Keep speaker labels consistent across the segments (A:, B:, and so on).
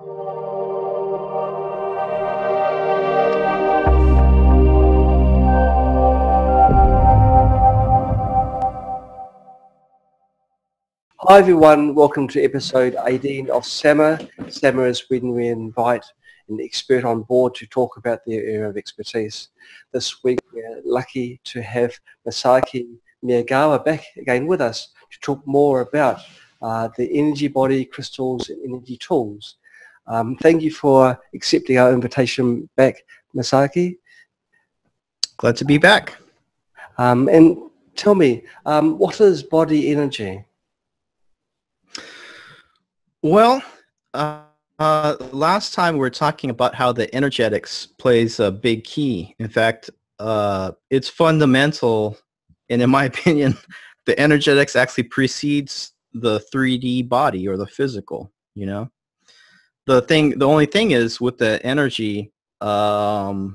A: Hi everyone, welcome to episode 18 of SAMA. SAMA is when we invite an expert on board to talk about their area of expertise. This week we're lucky to have Masaki Miyagawa back again with us to talk more about the energy body, crystals and energy tools. Thank you for accepting our invitation back, Masaki.
B: Glad to be back.
A: And tell me, what is body energy?
B: Well, last time we were talking about how the energetics plays a big key. In fact, it's fundamental, and in my opinion, the energetics actually precedes the 3D body or the physical, you know? The only thing is with the energy, to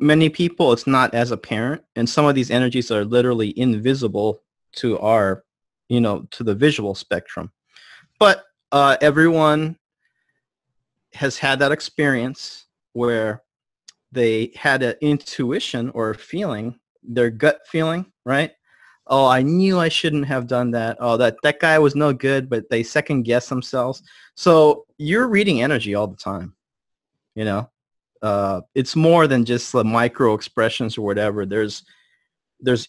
B: many people, it's not as apparent, and some of these energies are literally invisible to our, to the visual spectrum. But everyone has had that experience where they had an intuition or a feeling, their gut feeling, right? Oh, I knew I shouldn't have done that. Oh, that guy was no good, but they second guess themselves. So you're reading energy all the time, It's more than just the micro expressions or whatever. There's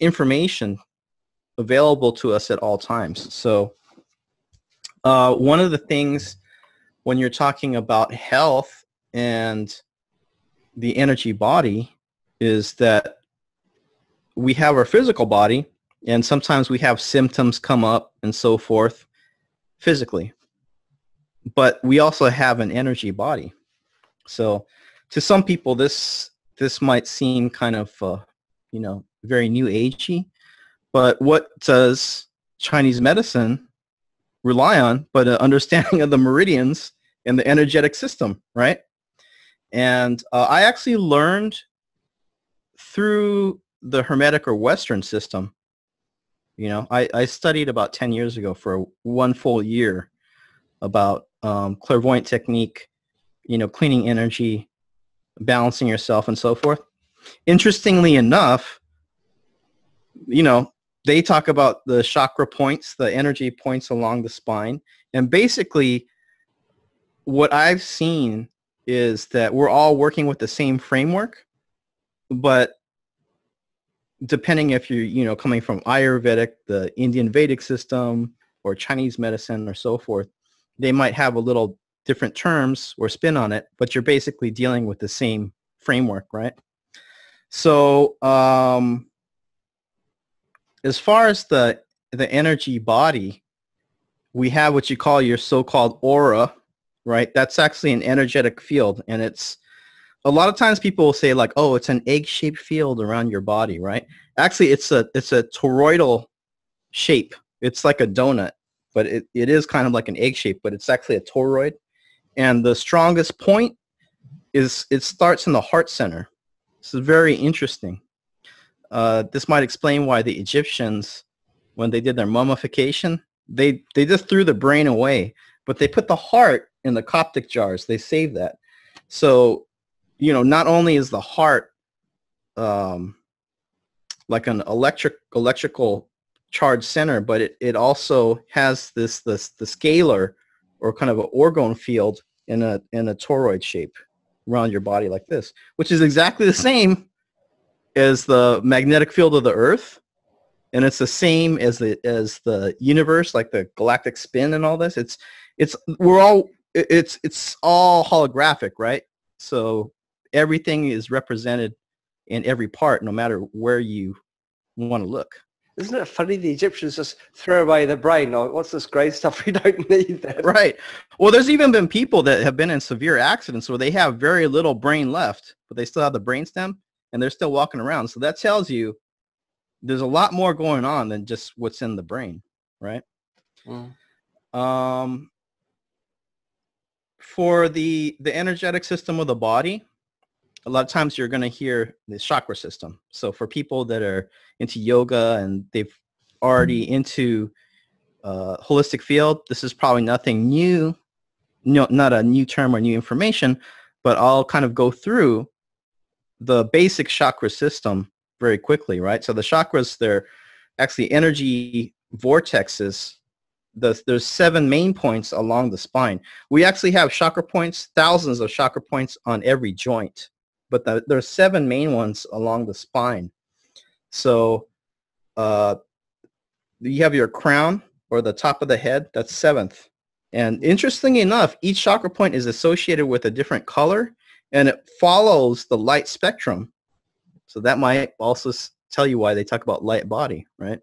B: information available to us at all times. So one of the things when you're talking about health and the energy body is that we have our physical body, and sometimes we have symptoms come up and so forth physically. But we also have an energy body. So to some people, this might seem kind of, very new agey. But what does Chinese medicine rely on but an understanding of the meridians and the energetic system, right? And I actually learned through the Hermetic or Western system. I studied about 10 years ago for one full year about clairvoyant technique, cleaning energy, balancing yourself and so forth. Interestingly enough, they talk about the chakra points, the energy points along the spine. And basically, what I've seen is that we're all working with the same framework, but depending if you're, coming from Ayurvedic, the Indian Vedic system, or Chinese medicine or so forth, they might have a little different terms or spin on it, but you're basically dealing with the same framework, right? So, as far as the energy body, we have what you call your so-called aura, right? That's actually an energetic field, and it's a lot of times people will say like, oh, it's an egg-shaped field around your body, right? Actually, it's a toroidal shape. It's like a donut, but it is kind of like an egg shape, but it's actually a toroid. And the strongest point is it starts in the heart center. This is very interesting. This might explain why the Egyptians, when they did their mummification, they just threw the brain away, but they put the heart in the Coptic jars. They saved that. So, not only is the heart like an electrical charge center, but it also has the scalar or kind of an orgone field in a toroid shape around your body like this, which is exactly the same as the magnetic field of the Earth, and it's the same as the universe, like the galactic spin and all this. It's all holographic, right? So everything is represented in every part, no matter where you want to look.
A: Isn't it funny the Egyptians just throw away the brain? Oh, what's this great stuff? We don't need that.
B: Right. Well, there's even been people that have been in severe accidents where they have very little brain left, but they still have the brainstem, and they're still walking around. So that tells you there's a lot more going on than just what's in the brain, right? Mm. For the energetic system of the body, a lot of times you're going to hear the chakra system. So for people that are into yoga and they've already into holistic field, this is probably nothing new not a new term or new information, but I'll kind of go through the basic chakra system very quickly, right? So the chakras, they're actually energy vortexes. There's 7 main points along the spine. We actually have chakra points, thousands of chakra points on every joint, but there's 7 main ones along the spine. So you have your crown, or the top of the head, that's 7th. And interestingly enough, each chakra point is associated with a different color, and it follows the light spectrum. So that might also tell you why they talk about light body, right?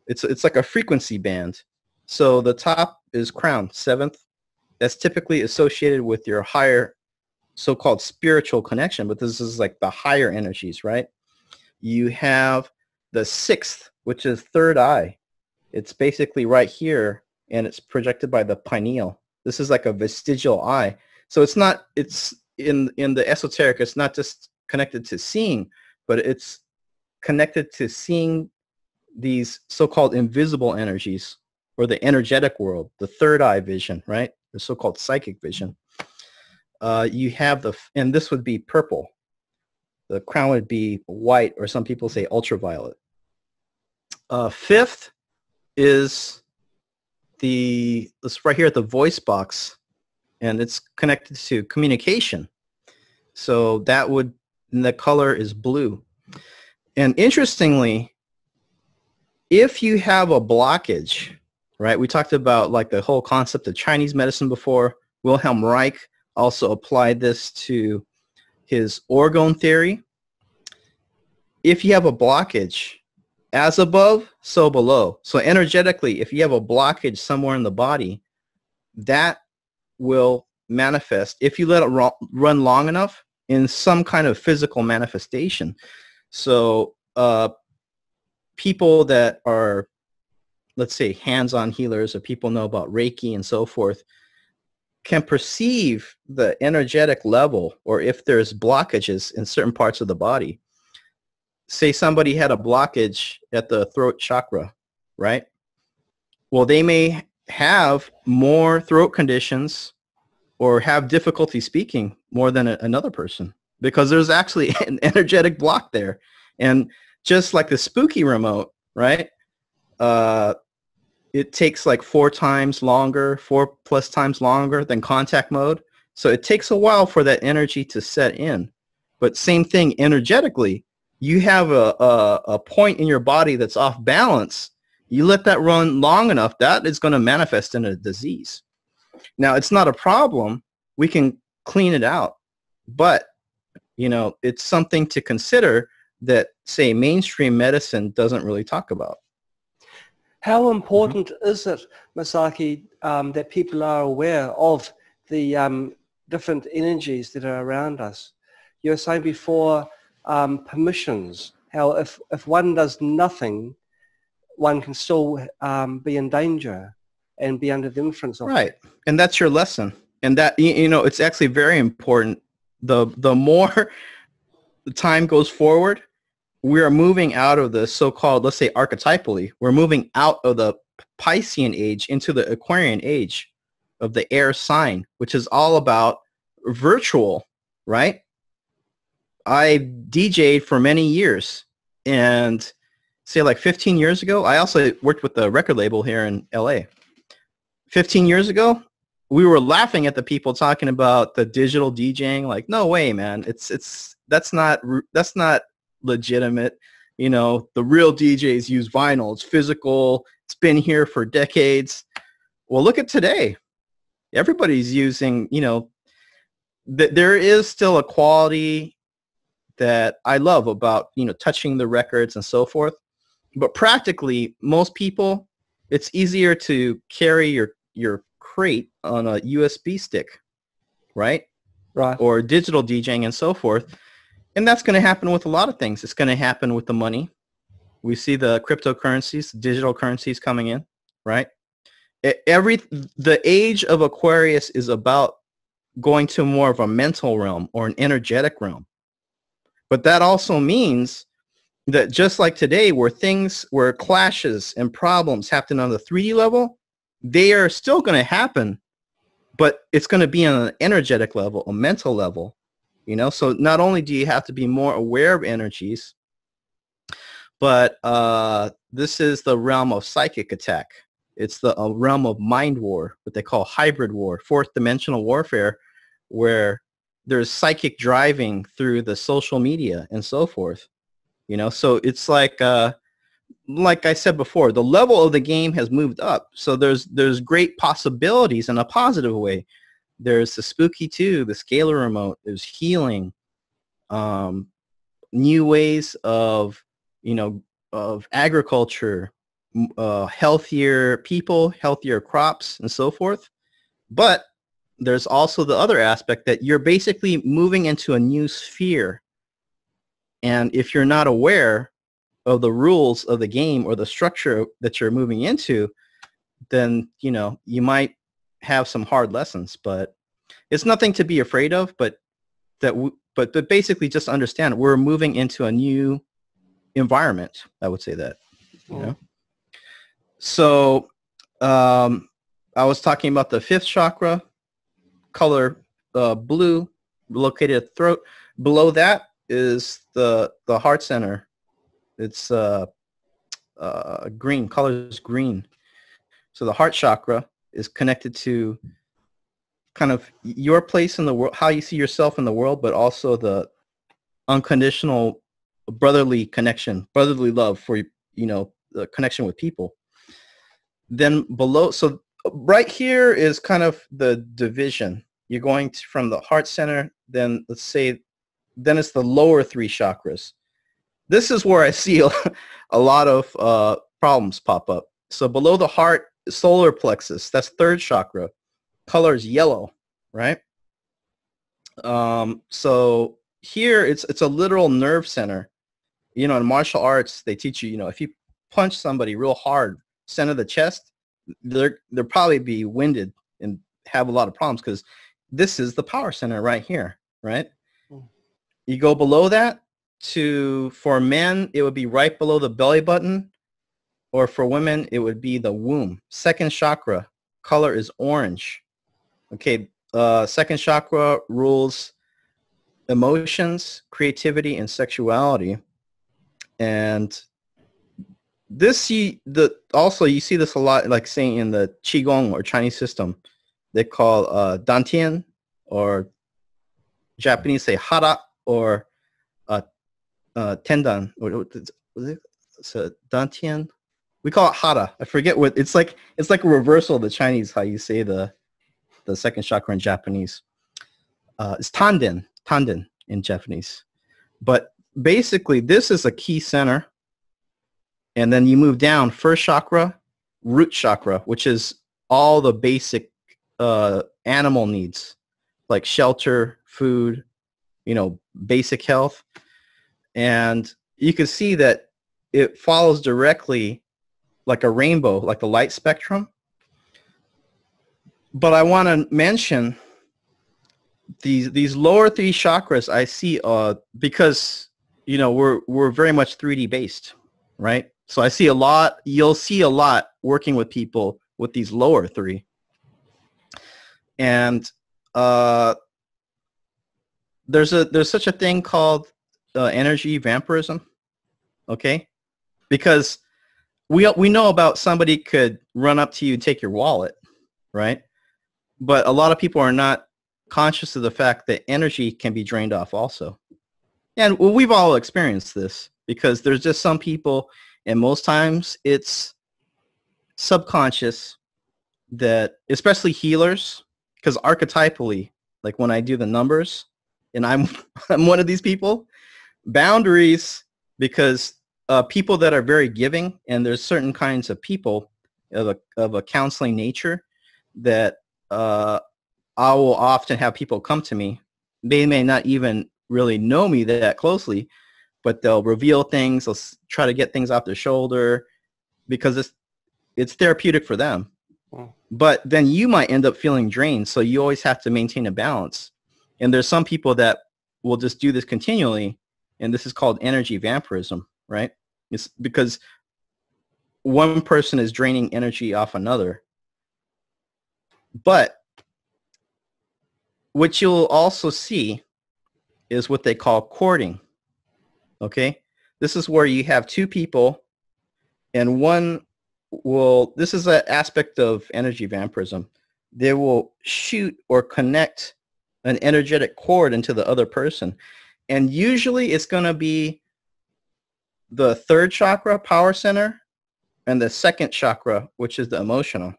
B: It's like a frequency band. So the top is crown, 7th. That's typically associated with your higher so-called spiritual connection, but this is like the higher energies, right? You have the 6th, which is third eye. It's basically right here, and it's projected by the pineal. This is like a vestigial eye. So it's in the esoteric, it's not just connected to seeing, but it's connected to seeing these so-called invisible energies, or the energetic world, the third eye vision, right? The so-called psychic vision. You have and this would be purple. The crown would be white, or some people say ultraviolet. 5th is this right here at the voice box, and it's connected to communication. So and the color is blue. And interestingly, if you have a blockage, right? We talked about like the whole concept of Chinese medicine before. Wilhelm Reich also applied this to his orgone theory. If you have a blockage, as above, so below. So energetically, if you have a blockage somewhere in the body, that will manifest, if you let it run long enough, in some kind of physical manifestation. So people that are, let's say, hands-on healers, or people know about Reiki and so forth, can perceive the energetic level, or if there's blockages in certain parts of the body. Say somebody had a blockage at the throat chakra, right? Well, they may have more throat conditions or have difficulty speaking more than another person, because there's actually an energetic block there. And just like the spooky remote, right? It takes like 4 times longer, 4+ times longer than contact mode. So it takes a while for that energy to set in. But same thing energetically, you have a point in your body that's off balance. You let that run long enough, that is going to manifest in a disease. Now, it's not a problem. We can clean it out. But, it's something to consider that, say, mainstream medicine doesn't really talk about.
A: How important is it, Masaki, that people are aware of the different energies that are around us? You were saying before, permissions, how if one does nothing, one can still be in danger and be under the influence of
B: right. And that's your lesson. And that, it's actually very important. The more the time goes forward, we are moving out of the so-called, let's say archetypally, we're moving out of the Piscean age into the Aquarian age of the air sign, which is all about virtual, right? I DJ'd for many years, and say like 15 years ago, I also worked with the record label here in LA. 15 years ago, we were laughing at the people talking about the digital DJing, like, no way, man, that's not legitimate. The real DJs use vinyl. It's physical. It's been here for decades. Well, look at today. Everybody's using, there is still a quality that I love about, touching the records and so forth. But practically, most people, it's easier to carry your crate on a USB stick, right?
A: Right.
B: Or digital DJing and so forth. And that's going to happen with a lot of things. It's going to happen with the money. We see the cryptocurrencies, digital currencies coming in, right? The age of Aquarius is about going to more of a mental realm or an energetic realm. But that also means that just like today, where clashes and problems happen on the 3D level, they are still going to happen but it's going to be on an energetic level, a mental level, you know. So not only do you have to be more aware of energies, but this is the realm of psychic attack. It's the realm of mind war, what they call hybrid war, fourth dimensional warfare, where there's psychic driving through the social media and so forth, you know. So it's like I said before, the level of the game has moved up. So there's great possibilities in a positive way. There's the spooky too, the scalar remote, there's healing, new ways of, you know, of agriculture, healthier people, healthier crops, and so forth. But there's also the other aspect that you're basically moving into a new sphere. And if you're not aware of the rules of the game or the structure that you're moving into, then, you know, you might have some hard lessons. But it's nothing to be afraid of, but basically just understand we're moving into a new environment. I would say that, you know. So I was talking about the fifth chakra, color blue, located at the throat. Below that is the heart center. It's green, color is green. So the heart chakra is connected to kind of your place in the world, how you see yourself in the world, but also the unconditional brotherly connection, brotherly love for, you know, the connection with people. Then below, so right here is kind of the division. You're going from the heart center, then let's say, then it's the lower three chakras. This is where I see a lot of problems pop up. So below the heart, solar plexus, that's third chakra. Color is yellow, right? So here it's a literal nerve center. You know, in martial arts, they teach you, you know, if you punch somebody real hard, center of the chest, they'll probably be winded and have a lot of problems because this is the power center right here, right? You go below that for men, it would be right below the belly button, or for women, it would be the womb. Second chakra, color is orange. Okay, second chakra rules emotions, creativity, and sexuality. And this, also you see this a lot, like saying in the Qigong or Chinese system, they call dantian, or Japanese say hara, or tendan, or so dantian. We call it hara. I forget what it's like. It's like a reversal of the Chinese, how you say the second chakra in Japanese. It's tanden in Japanese. But basically, this is a key center. And then you move down, first chakra, root chakra, which is all the basic animal needs, like shelter, food, you know, basic health. And you can see that it follows directly like a rainbow, like the light spectrum. But I want to mention these lower three chakras I see because, you know, we're very much 3D based, right? So I see a lot, you'll see a lot working with people with these lower three. And there's such a thing called energy vampirism, okay? Because we know about somebody could run up to you and take your wallet, right? But a lot of people are not conscious of the fact that energy can be drained off also. And we've all experienced this because there's just some people, and most times it's subconscious, that especially healers, because archetypally, like when I do the numbers, and I'm one of these people, boundaries, because people that are very giving, and there's certain kinds of people of a counseling nature that I will often have people come to me. They may not even really know me that closely, but they'll reveal things, they'll try to get things off their shoulder because it's therapeutic for them. Wow. But then you might end up feeling drained, so you always have to maintain a balance. And there's some people that will just do this continually, and this is called energy vampirism, right? It's because one person is draining energy off another. But what you'll also see is what they call courting. Okay, this is where you have two people, and one will, this is an aspect of energy vampirism. They will shoot or connect an energetic cord into the other person. And usually it's going to be the third chakra, power center, and the second chakra, which is the emotional.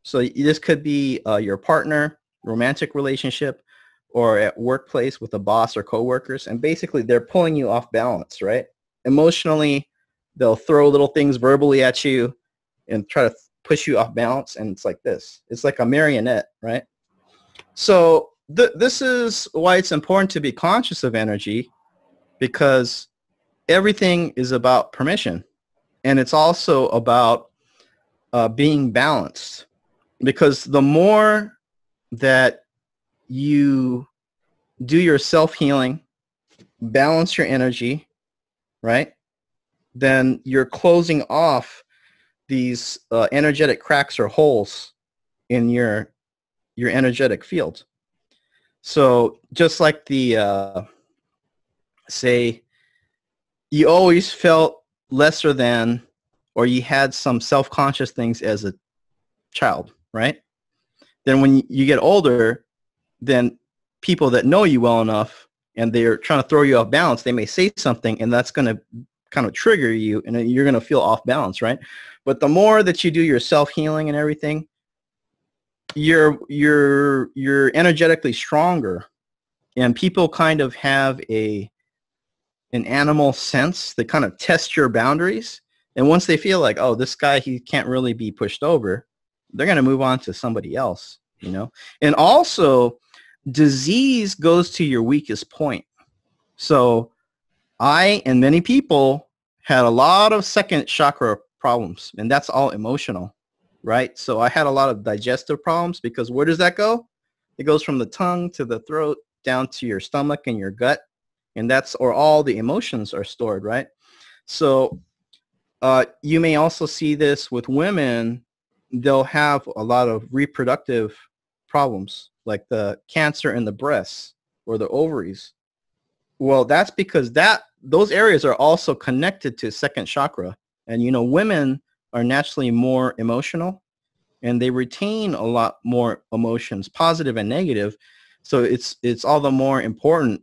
B: So this could be your partner, romantic relationship, or at workplace with a boss or coworkers. And basically they're pulling you off balance, right? Emotionally, they'll throw little things verbally at you and try to push you off balance. And it's like this. It's like a marionette, right? So this is why it's important to be conscious of energy, because everything is about permission. And it's also about being balanced. Because the more that you do your self-healing, balance your energy, right, then you're closing off these energetic cracks or holes in your energetic field. So just like the, say, you always felt lesser than, or you had some self-conscious things as a child, right? Then when you get older, then people that know you well enough and they're trying to throw you off balance, they may say something and that's going to kind of trigger you and you're going to feel off balance, right? But the more that you do your self-healing and everything, you're energetically stronger, and people kind of have an animal sense. They kind of test your boundaries, and once they feel like, oh, this guy, he can't really be pushed over, they're going to move on to somebody else, you know? And also, disease goes to your weakest point. So I and many people had a lot of second chakra problems, and that's all emotional, right? So I had a lot of digestive problems, because where does that go? It goes from the tongue to the throat down to your stomach and your gut, and that's where all the emotions are stored, right? So you may also see this with women. They'll have a lot of reproductive problems, like the cancer in the breasts or the ovaries. Well, that's because those areas are also connected to second chakra. And, you know, women are naturally more emotional, and they retain a lot more emotions, positive and negative. So it's all the more important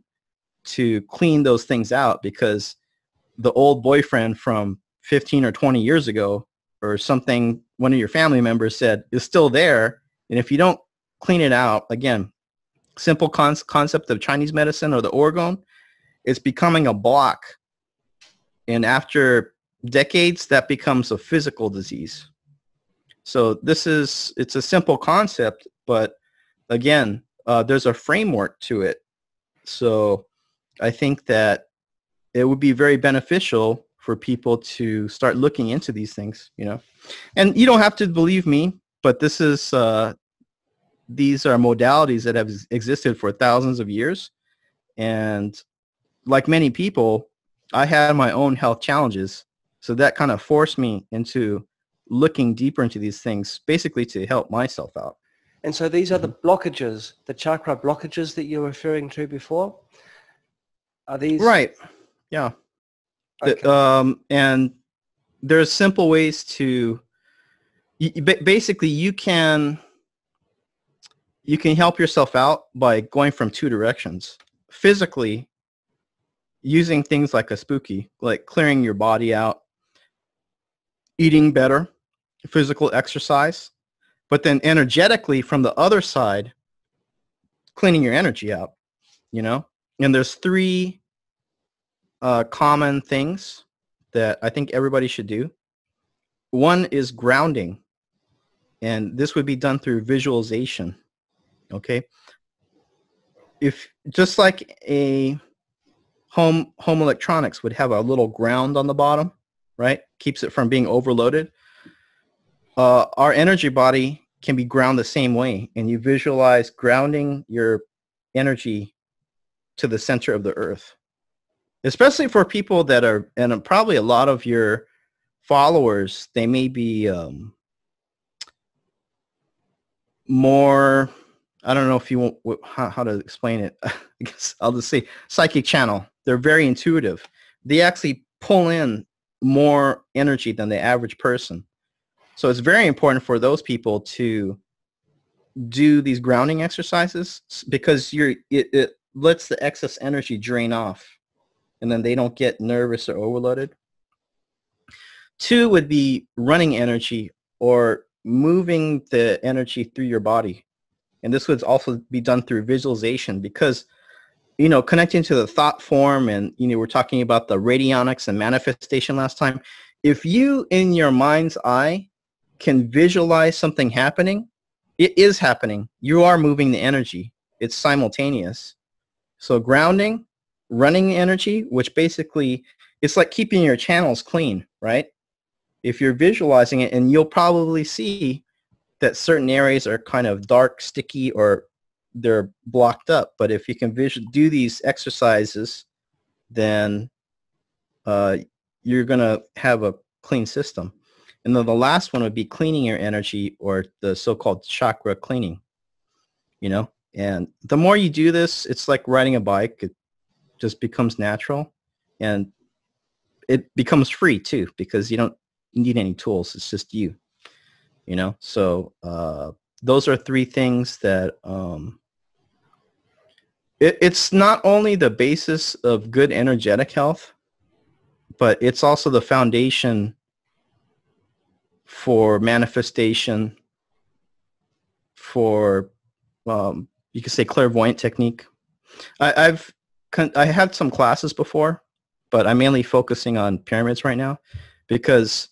B: to clean those things out, because the old boyfriend from 15 or 20 years ago or something one of your family members said is still there. And if you don't clean it out, again, simple concept of Chinese medicine or the orgone, it's becoming a block. And after decades, that becomes a physical disease. So it's a simple concept, but again, there's a framework to it. So I think that it would be very beneficial for people to start looking into these things, you know. And you don't have to believe me, but these are modalities that have existed for thousands of years. And like many people, I had my own health challenges. So that kind of forced me into looking deeper into these things, basically to help myself out.
A: And so these are the blockages, the chakra blockages that you were referring to before? Are these?
B: Right. Yeah. Okay. And there's simple ways to, basically you can help yourself out by going from two directions. Physically, using things like a spooky, like clearing your body out, eating better, physical exercise, but then energetically from the other side, cleaning your energy out, you know? And there's three common things that I think everybody should do. One is grounding, and this would be done through visualization, okay? If just like a home electronics would have a little ground on the bottom, right? Keeps it from being overloaded. Our energy body can be ground the same way, and you visualize grounding your energy to the center of the earth. Especially for people that are, and probably a lot of your followers, they may be more I don't know if you want how to explain it. I guess I'll just say psychic channel. They're very intuitive. They actually pull in more energy than the average person. So it's very important for those people to do these grounding exercises because it lets the excess energy drain off, and then they don't get nervous or overloaded. 2 would be running energy or moving the energy through your body. And this would also be done through visualization because, connecting to the thought form, and, we're talking about the radionics and manifestation last time. If you, in your mind's eye, can visualize something happening, it is happening. You are moving the energy. It's simultaneous. So grounding, running energy, which basically, it's like keeping your channels clean, right? If you're visualizing it, and you'll probably see that certain areas are kind of dark, sticky, or they're blocked up. But if you can do these exercises, then you're going to have a clean system. And then the last one would be cleaning your energy, or the so-called chakra cleaning, And the more you do this, it's like riding a bike. It just becomes natural, and it becomes free too because you don't need any tools. It's just you. So those are 3 things that it's not only the basis of good energetic health, but it's also the foundation for manifestation, for you could say clairvoyant technique. I had some classes before, but I'm mainly focusing on pyramids right now because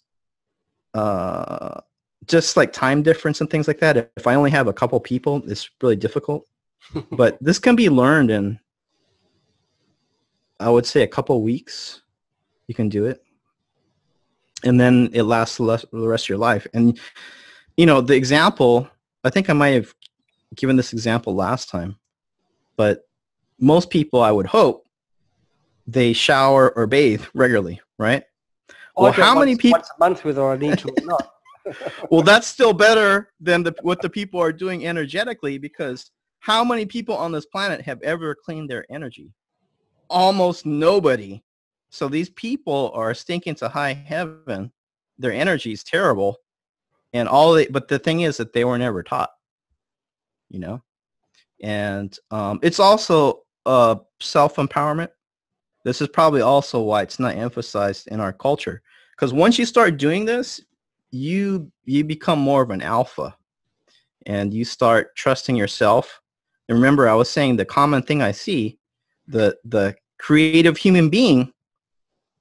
B: just like time difference and things like that. If I only have a couple people, it's really difficult. But this can be learned in, I would say, a couple weeks. You can do it. And then it lasts the rest of your life. And, the example, I think I might have given this example last time, but most people, I would hope, they shower or bathe regularly, right? Well, how many people?
A: Once a month, whether I need to or not.
B: Well, that's still better than what the people are doing energetically, because how many people on this planet have ever cleaned their energy? Almost nobody. So these people are stinking to high heaven. Their energy is terrible, and but the thing is that they were never taught, And it's also self-empowerment. This is probably also why it's not emphasized in our culture, because once you start doing this, you become more of an alpha, and you start trusting yourself. And remember, I was saying the common thing I see, the creative human being,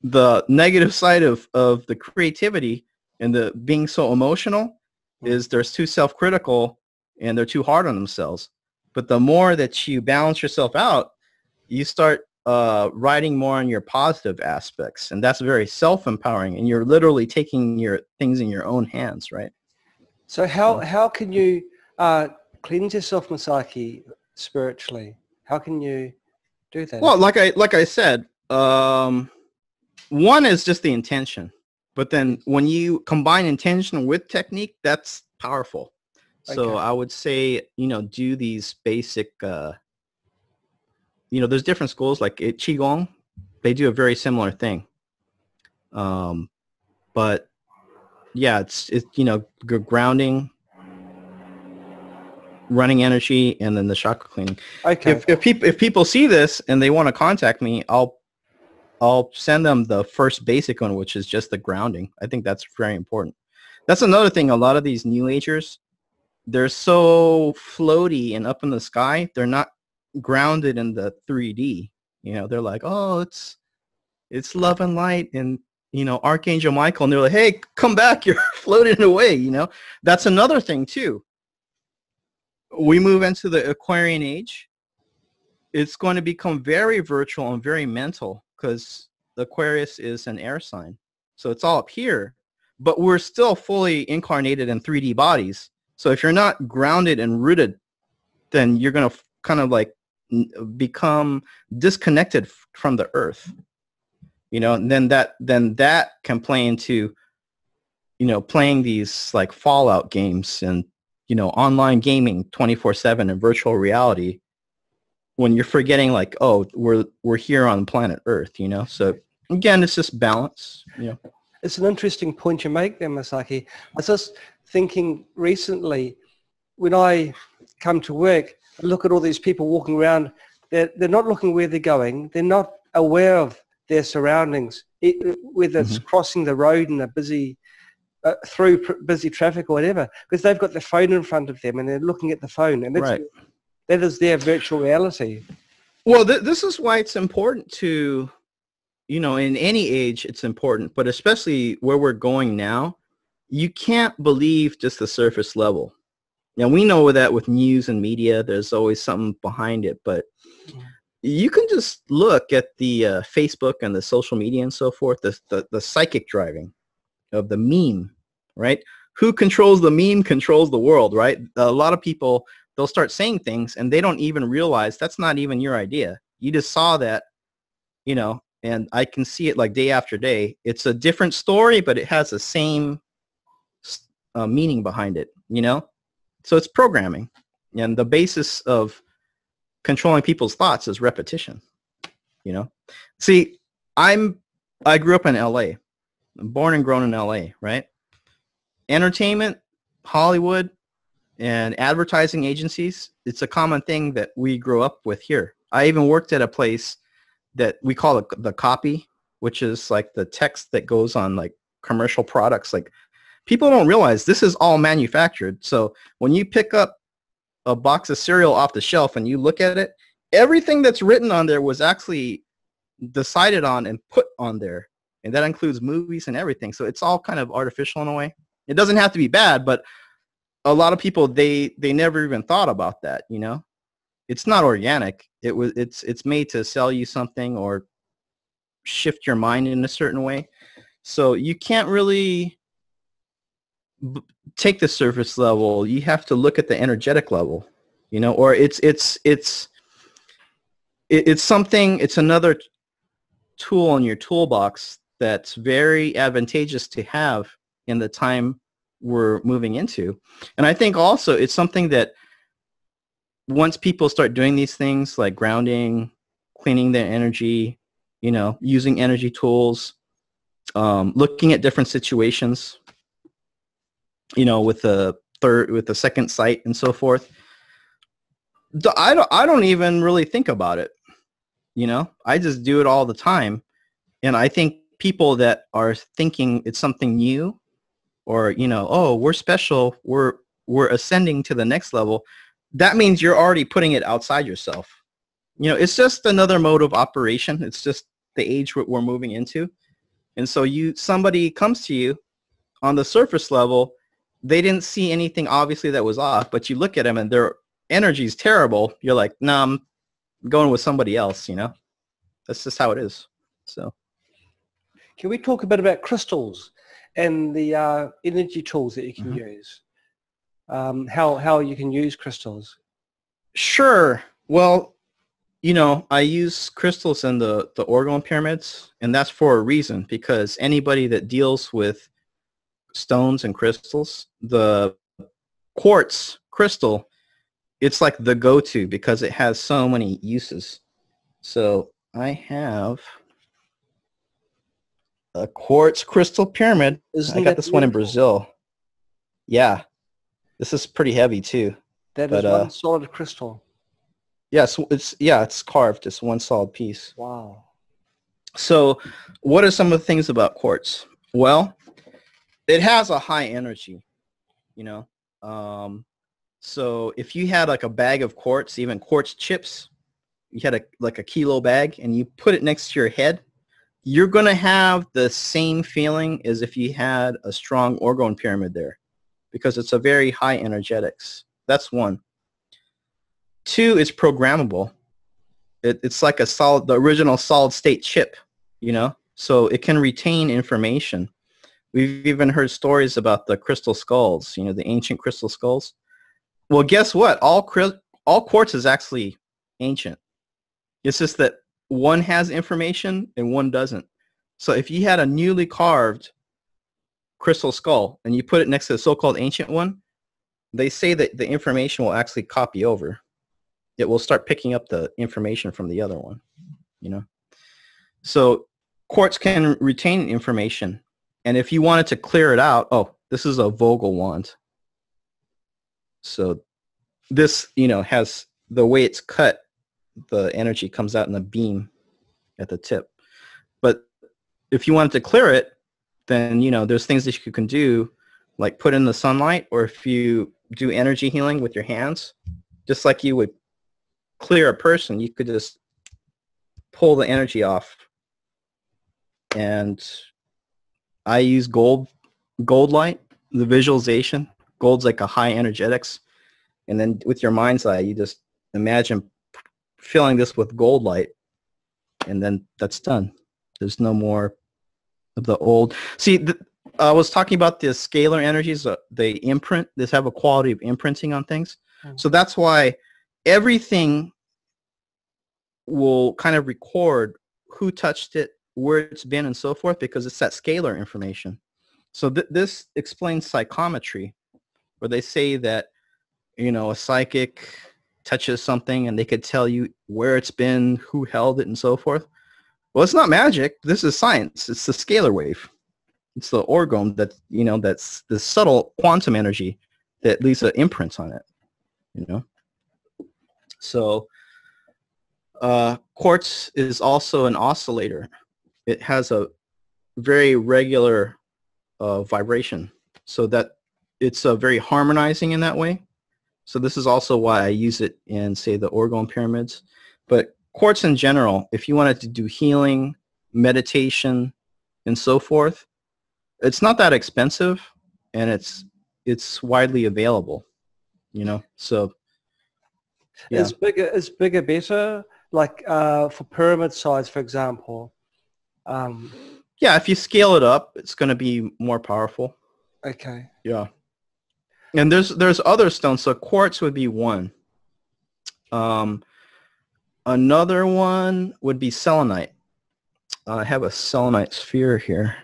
B: the negative side of the creativity and the being so emotional is they're too self-critical and they're too hard on themselves. But the more that you balance yourself out, you start riding more on your positive aspects, and that's very self-empowering, and you're literally taking your things in your own hands, right?
A: So how can you cleanse yourself, Masaki, spiritually? How can you do that?
B: Well, like I said, one is just the intention, but then when you combine intention with technique, that's powerful. So I would say, do these basic, there's different schools like Qigong. They do a very similar thing. But yeah, it's grounding, running energy, and then the chakra cleaning.
A: Okay.
B: If people see this and they want to contact me, I'll send them the first basic one, which is just the grounding. I think that's very important. That's another thing. A lot of these New Agers, they're so floaty and up in the sky. They're not grounded in the 3D. They're like, oh, it's love and light and, Archangel Michael. And they're like, hey, come back. You're floating away. That's another thing too. We move into the Aquarian Age. It's going to become very virtual and very mental, because the Aquarius is an air sign. So it's all up here, but we're still fully incarnated in 3D bodies. So if you're not grounded and rooted, then you're going to kind of like become disconnected from the earth, and then that can play into, playing these like Fallout games and online gaming 24/7 and virtual reality, when you're forgetting like, oh, we're here on planet Earth, So again, it's just balance,
A: It's an interesting point you make there, Masaki. I was just thinking recently, when I come to work, I look at all these people walking around. They're not looking where they're going. They're not aware of their surroundings, whether it's crossing the road in a busy busy traffic or whatever, because they've got their phone in front of them and they're looking at the phone, and that is their virtual reality.
B: Well, this is why it's important to, in any age it's important, but especially where we're going now, you can't believe just the surface level. Now, we know that with news and media, there's always something behind it, but you can just look at the Facebook and the social media and so forth, the psychic driving of the meme, right? Who controls the meme controls the world, right? A lot of people, they'll start saying things and they don't even realize that's not even your idea. You just saw that, and I can see it like day after day. It's a different story, but it has the same meaning behind it, So it's programming. And the basis of controlling people's thoughts is repetition, See, I grew up in LA. I'm born and grown in LA, right? Entertainment, Hollywood, and advertising agencies, it's a common thing that we grew up with here. I even worked at a place that we call the copy, which is like the text that goes on like commercial products. Like, people don't realize this is all manufactured. So when you pick up a box of cereal off the shelf and you look at it, everything that's written on there was actually decided on and put on there. And that includes movies and everything. So it's all kind of artificial in a way. It doesn't have to be bad, but a lot of people, they never even thought about that, It's not organic. It's made to sell you something or shift your mind in a certain way. So you can't really take the surface level. You have to look at the energetic level, or it's something, it's another tool in your toolbox that's very advantageous to have in the time we're moving into. And I think also it's something that once people start doing these things like grounding, cleaning their energy, using energy tools, looking at different situations, with the second sight and so forth, I don't even really think about it. I just do it all the time. And I think people that are thinking it's something new, or, oh, we're special, we're ascending to the next level, that means you're already putting it outside yourself. It's just another mode of operation. It's just the age we're moving into. And so somebody comes to you on the surface level, they didn't see anything obviously that was off, but you look at them and their energy is terrible. You're like, nah, I'm going with somebody else, That's just how it is. So
A: can we talk a bit about crystals and the energy tools that you can use? How you can use crystals?
B: Sure. Well, I use crystals in the orgone pyramids, and that's for a reason, because anybody that deals with stones and crystals, the quartz crystal, it's like the go-to because it has so many uses. So I have a quartz crystal pyramid. I got this one in Brazil. Yeah. This is pretty heavy too.
A: That is one solid crystal.
B: Yes, it's carved. It's one solid piece.
A: Wow.
B: So what are some of the things about quartz? Well, it has a high energy, so if you had like a bag of quartz, even quartz chips, you had a kilo bag and you put it next to your head, you're going to have the same feeling as if you had a strong orgone pyramid there, because it's a very high energetics. That's one. Two, it's programmable. It's like the original solid state chip, so it can retain information. We've even heard stories about the crystal skulls, the ancient crystal skulls. Well, guess what? All quartz is actually ancient. It's just that one has information and one doesn't. So if you had a newly carved crystal skull and you put it next to the so-called ancient one, they say that the information will actually copy over. It will start picking up the information from the other one, you know. So quartz can retain information, and if you wanted to clear it out, oh, this is a Vogel wand. So this, you know, has the way it's cut, the energy comes out in a beam at the tip. But if you wanted to clear it, then, you know, there's things that you can do, like put in the sunlight, or if you do energy healing with your hands, just like you would clear a person, you could just pull the energy off. And I use gold light, the visualization. Gold's like a high energetics. And then with your mind's eye, you just imagine filling this with gold light, and then that's done. There's no more of the old. See, I was talking about the scalar energies. They imprint. They have a quality of imprinting on things. So that's why everything will kind of record who touched it, where it's been, and so forth, because it's that scalar information. So this explains psychometry, where they say that, you know, a psychic touches something and they could tell you where it's been, who held it, and so forth. Well, it's not magic. This is science. It's the scalar wave. It's the orgone that, you know, that's the subtle quantum energy that leaves an imprint on it, you know. So quartz is also an oscillator. It has a very regular vibration, so that it's very harmonizing in that way. So this is also why I use it in, say, the orgone pyramids. But quartz in general, if you wanted to do healing, meditation, and so forth, it's not that expensive, and it's widely available, you know. So yeah.
A: Is bigger better? Like for pyramid size, for example.
B: Yeah, if you scale it up, it's going to be more powerful.
A: Okay.
B: Yeah. And there's other stones. So quartz would be one. Another one would be selenite. I have a selenite sphere here.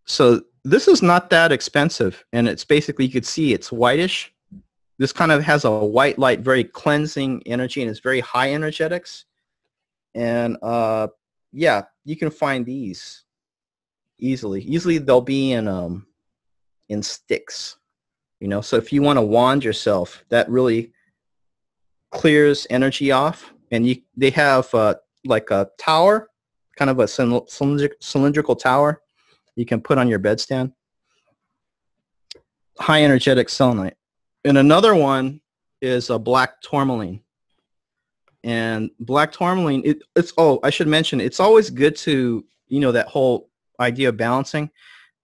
B: So this is not that expensive, and it's basically, you could see it's whitish. This kind of has a white light, very cleansing energy, and it's very high energetics. And yeah, you can find these easily. Usually they'll be in sticks, you know. So if you want to wand yourself, that really clears energy off. And they have like a tower, kind of a cylindrical tower you can put on your bedstand. High energetic selenite. And another one is a black tourmaline. And black tourmaline, oh, I should mention, it's always good to, you know, that whole idea of balancing.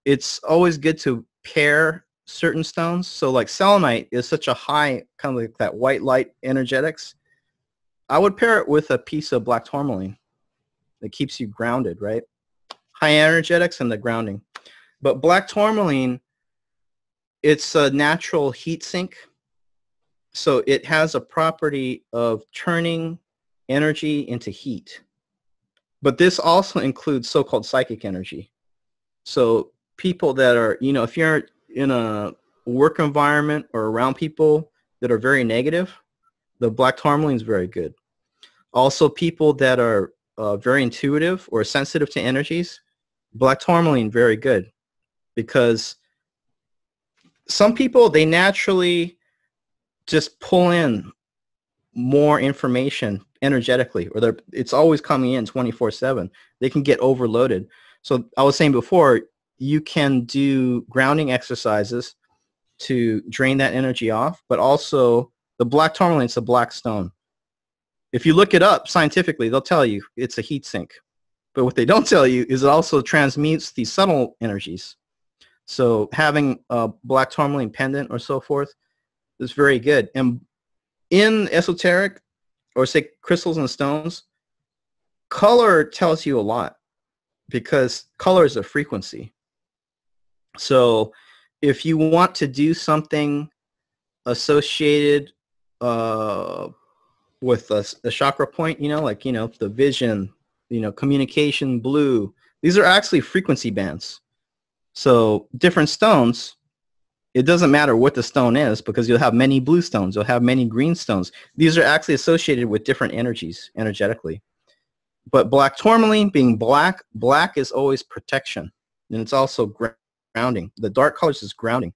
B: It's always good to pair certain stones. So like selenite is such a high, kind of like that white light energetics. I would pair it with a piece of black tourmaline that keeps you grounded, right? High energetics and the grounding. But black tourmaline, it's a natural heat sink. So it has a property of turning energy into heat. But this also includes so-called psychic energy. So people that are, you know, if you're in a work environment or around people that are very negative, the black tourmaline is very good. Also, people that are very intuitive or sensitive to energies, black tourmaline, very good. Because some people, they naturally just pull in more information energetically, or it's always coming in 24/7. They can get overloaded. So I was saying before, you can do grounding exercises to drain that energy off, but also the black tourmaline is a black stone. If you look it up scientifically, they'll tell you it's a heat sink. But what they don't tell you is it also transmutes these subtle energies. So having a black tourmaline pendant or so forth is very good. And in esoteric, or say crystals and stones, color tells you a lot, because color is a frequency. So if you want to do something associated with a chakra point, you know, like, you know, the vision, you know, communication, blue, these are actually frequency bands. So different stones it doesn't matter what the stone is, because you'll have many blue stones, you'll have many green stones. These are actually associated with different energies energetically. But black tourmaline being black, black is always protection, and it's also grounding. The dark colors is grounding.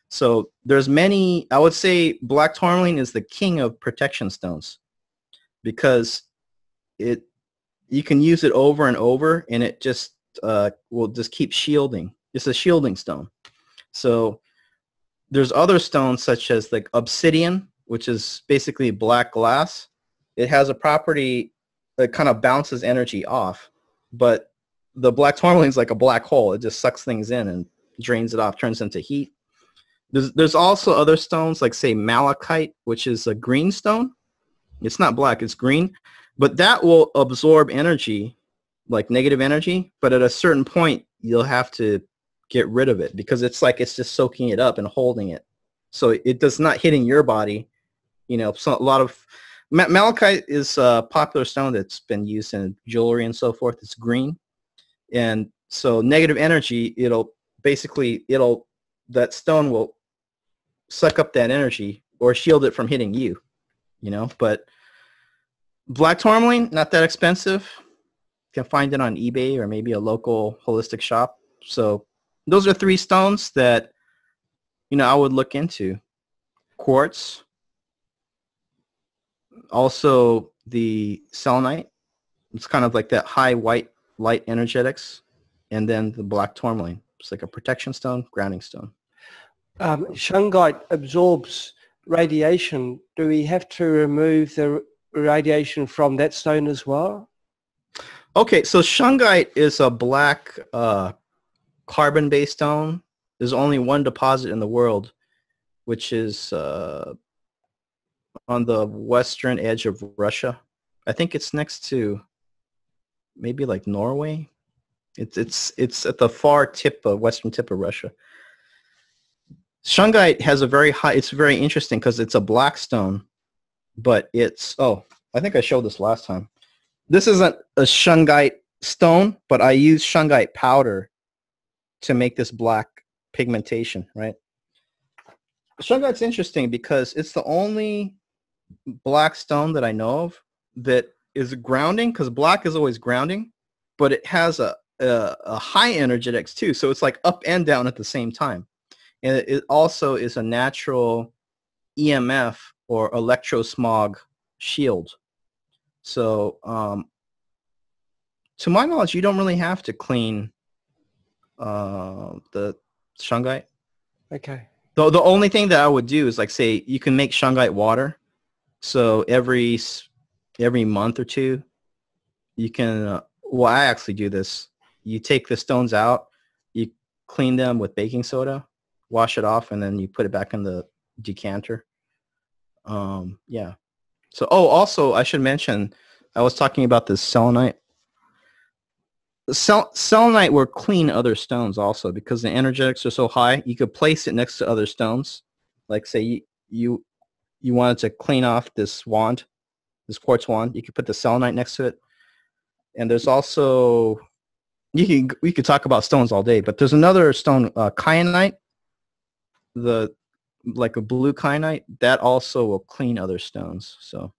B: So there's many, I would say black tourmaline is the king of protection stones, because you can use it over and over, and it just will just keep shielding. It's a shielding stone. So there's other stones such as like obsidian, which is basically black glass. It has a property that kind of bounces energy off, but the black tourmaline is like a black hole. It just sucks things in and drains it off, turns into heat. There's also other stones like, say, malachite, which is a green stone. It's not black, it's green, but that will absorb energy, like negative energy, but at a certain point you'll have to get rid of it, because it's like it's just soaking it up and holding it, so it does not hitting your body. You know, so a lot of malachite is a popular stone that's been used in jewelry and so forth. It's green, and so negative energy, that stone will suck up that energy or shield it from hitting you, you know. But black tourmaline, not that expensive. You can find it on eBay or maybe a local holistic shop. So those are 3 stones that, you know, I would look into. Quartz, also the selenite. It's kind of like that high white light energetics, and then the black tourmaline. It's like a protection stone, grounding stone.
A: Shungite absorbs radiation. Do we have to remove the radiation from that stone as well?
B: Okay, so shungite is a black carbon-based stone. There's only one deposit in the world, which is on the western edge of Russia. I think it's next to maybe like Norway. It's at the far tip of western tip of Russia. Shungite has a very high, it's very interesting because it's a black stone, but it's, oh, I think I showed this last time. This isn't a shungite stone, but I use shungite powder to make this black pigmentation, right? Shungite's interesting because it's the only black stone that I know of that is grounding, because black is always grounding, but it has a high energetics too. So it's like up and down at the same time. And it also is a natural EMF or electrosmog shield. So to my knowledge, you don't really have to clean the shungite.
A: Okay.
B: The only thing that I would do is, like, say, you can make shungite water. So every month or two, you can, well, I actually do this. You take the stones out, you clean them with baking soda, wash it off, and then you put it back in the decanter. Yeah. So, oh, also, I should mention, I was talking about this selenite. Selenite will clean other stones also, because the energetics are so high. You could place it next to other stones. Like, say you wanted to clean off this wand, this quartz wand. You could put the selenite next to it. And there's also, we could talk about stones all day, but there's another stone, kyanite, like a blue kyanite, that also will clean other stones. So,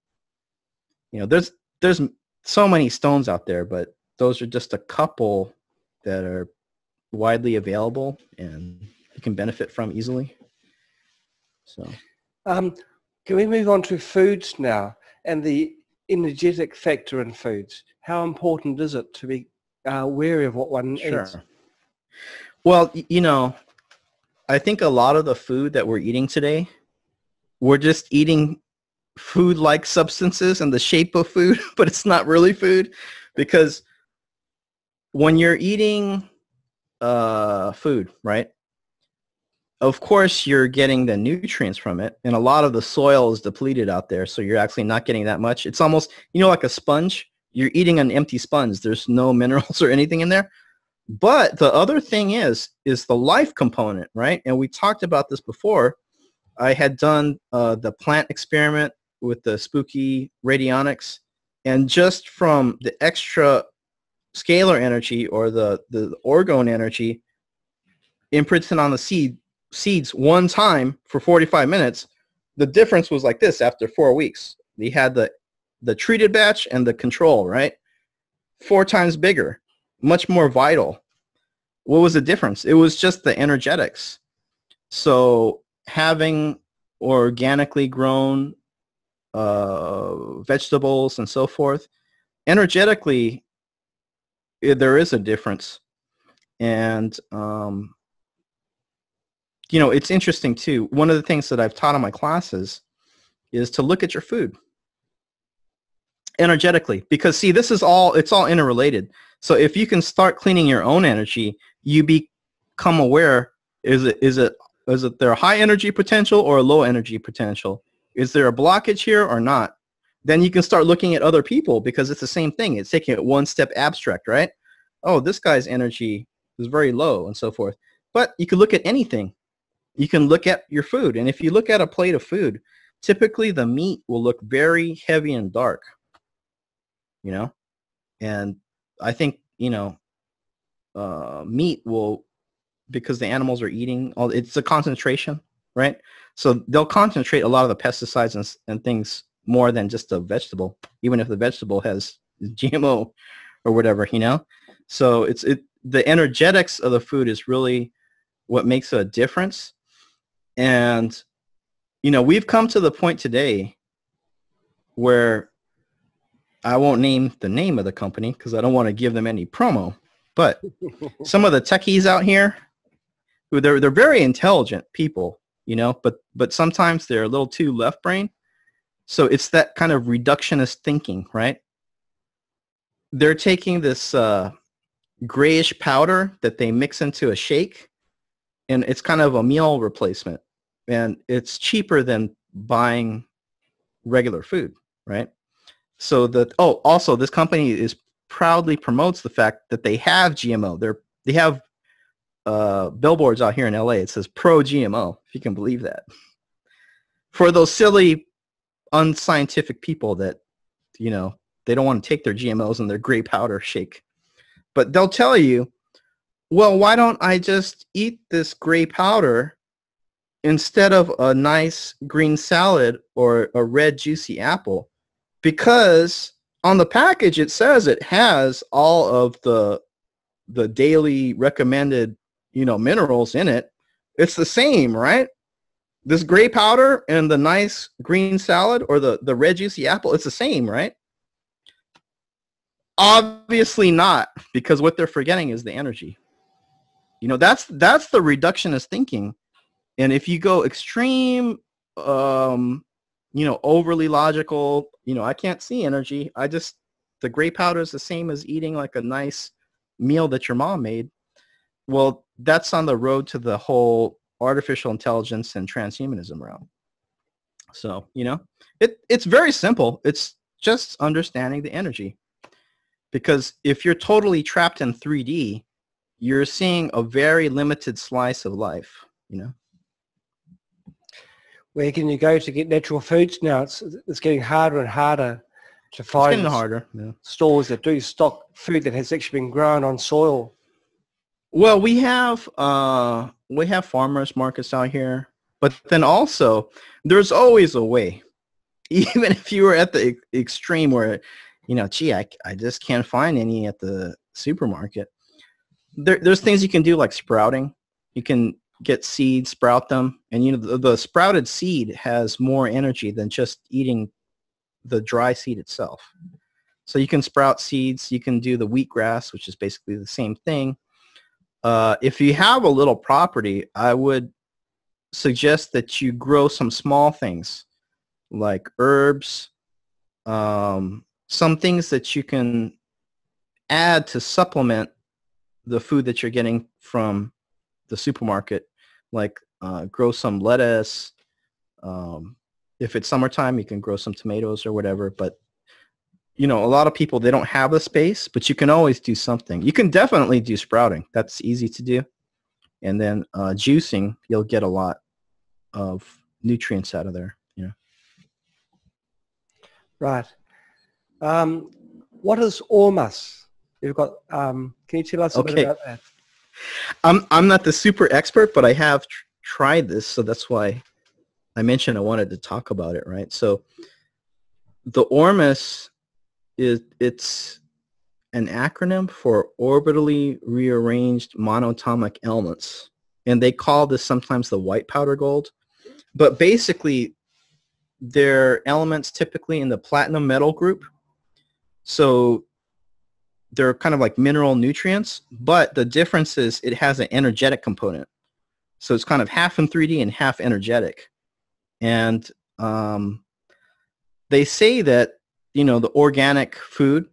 B: you know, there's so many stones out there, but those are just a couple that are widely available and you can benefit from easily. So,
A: can we move on to foods now and the energetic factor in foods? How important is it to be wary of what one eats?
B: Well, you know, I think a lot of the food that we're eating today, we're just eating food-like substances in the shape of food, but it's not really food, because when you're eating food, right, of course you're getting the nutrients from it, and a lot of the soil is depleted out there, so you're actually not getting that much. It's almost, you know, like a sponge. You're eating an empty sponge. There's no minerals or anything in there. But the other thing is the life component, right? And we talked about this before. I had done the plant experiment with the spooky radionics, and just from the extra scalar energy or the orgone energy imprinted on the seed, seeds one time for 45 minutes, the difference was like this after 4 weeks. They had the treated batch and the control, right? 4 times bigger, much more vital. What was the difference? It was just the energetics. So having organically grown vegetables and so forth, energetically, there is a difference. And, you know, it's interesting too. One of the things that I've taught in my classes is to look at your food energetically, because see, this is all, it's all interrelated. So if you can start cleaning your own energy, you become aware, is there a high energy potential or a low energy potential? Is there a blockage here or not? Then you can start looking at other people, because it's the same thing. It's taking it one step abstract, right? Oh, this guy's energy is very low and so forth. But you can look at anything. You can look at your food. And if you look at a plate of food, typically the meat will look very heavy and dark, you know? And I think, you know, meat will, because the animals are eating, it's a concentration, right? So they'll concentrate a lot of the pesticides and things more than just a vegetable, even if the vegetable has GMO or whatever, you know? So the energetics of the food is really what makes a difference. And, you know, we've come to the point today where I won't name the name of the company because I don't want to give them any promo, but some of the techies out here, who they're very intelligent people, you know, but sometimes they're a little too left brain. So it's that kind of reductionist thinking, right? They're taking this grayish powder that they mix into a shake, and it's kind of a meal replacement, and it's cheaper than buying regular food, right? So also this company proudly promotes the fact that they have GMO. They have billboards out here in LA. It says pro GMO, if you can believe that. For those silly, unscientific people that, you know, they don't want to take their GMOs in their gray powder shake. But they'll tell you, well, why don't I just eat this gray powder instead of a nice green salad or a red juicy apple? Because on the package it says it has all of the daily recommended, you know, minerals in it. It's the same, right? This gray powder and the nice green salad or the red juicy apple, it's the same, right? Obviously not, because what they're forgetting is the energy. You know, that's the reductionist thinking. And if you go extreme, you know, overly logical, you know, I can't see energy. The gray powder is the same as eating like a nice meal that your mom made. Well, that's on the road to the whole artificial intelligence and transhumanism realm. So, you know, it's very simple. It's just understanding the energy. Because if you're totally trapped in 3D, you're seeing a very limited slice of life, you know.
A: Where can you go to get natural foods now? It's getting harder and harder to find stores that do stock food that has actually been grown on soil.
B: Well, we have farmers markets out here, but then also there's always a way. Even if you were at the extreme where, you know, gee, I just can't find any at the supermarket. There's things you can do, like sprouting. You can get seeds, sprout them, and you know the sprouted seed has more energy than just eating the dry seed itself. So you can sprout seeds. You can do the wheatgrass, which is basically the same thing. If you have a little property, I would suggest that you grow some small things like herbs, some things that you can add to supplement the food that you're getting from the supermarket, like grow some lettuce. If it's summertime, you can grow some tomatoes or whatever. But, you know, a lot of people, they don't have the space, but you can always do something. You can definitely do sprouting. That's easy to do. And then juicing, you'll get a lot of nutrients out of there, you know.
A: Right. What is ormus? You've got. Can you tell us a bit about that?
B: I'm not the super expert, but I have tried this, so that's why I mentioned I wanted to talk about it, right? So the ORMUS it's an acronym for orbitally rearranged monatomic elements. And they call this sometimes the white powder gold. But basically, they're elements typically in the platinum metal group. So they're kind of like mineral nutrients, but the difference is it has an energetic component. So it's kind of half in 3D and half energetic. And they say that, you know, the organic food,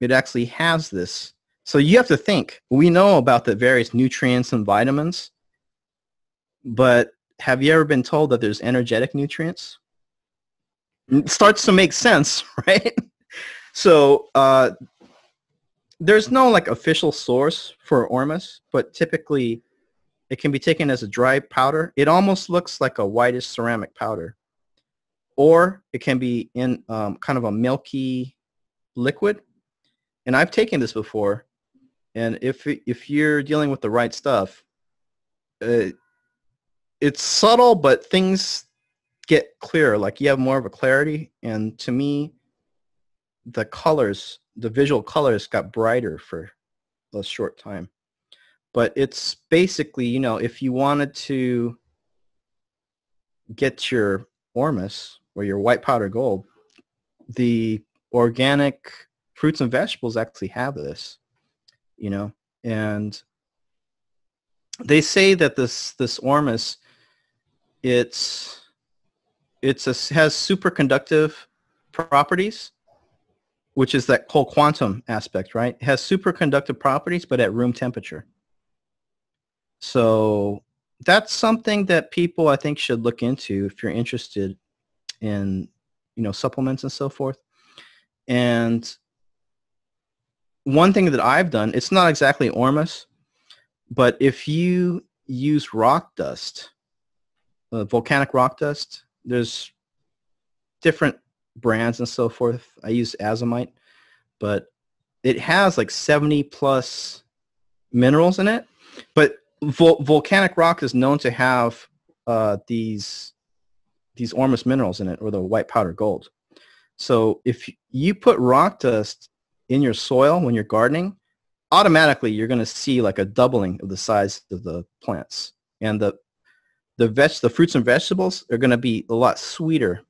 B: it actually has this. So you have to think, we know about the various nutrients and vitamins, but have you ever been told that there's energetic nutrients? It starts to make sense, right? So there's no like official source for ORMUS, but typically it can be taken as a dry powder. It almost looks like a whitish ceramic powder. Or it can be in kind of a milky liquid. And I've taken this before, and if you're dealing with the right stuff, it's subtle, but things get clearer. Like you have more of a clarity, and to me, the colors, the visual colors got brighter for a short time. But it's basically, you know, if you wanted to get your ORMUS or your white powder gold, the organic fruits and vegetables actually have this, you know, and they say that this ORMUS, has superconductive properties, which is that whole quantum aspect, right? It has superconductive properties, but at room temperature. So that's something that people, I think, should look into if you're interested in, you know, supplements and so forth. And one thing that I've done, it's not exactly ORMUS, but if you use rock dust, volcanic rock dust, there's different brands and so forth. I use azomite, but it has like 70 plus minerals in it. But volcanic rock is known to have these ORMUS minerals in it, or the white powder gold. So if you put rock dust in your soil when you're gardening, automatically you're going to see like a doubling of the size of the plants, and the fruits and vegetables are going to be a lot sweeter,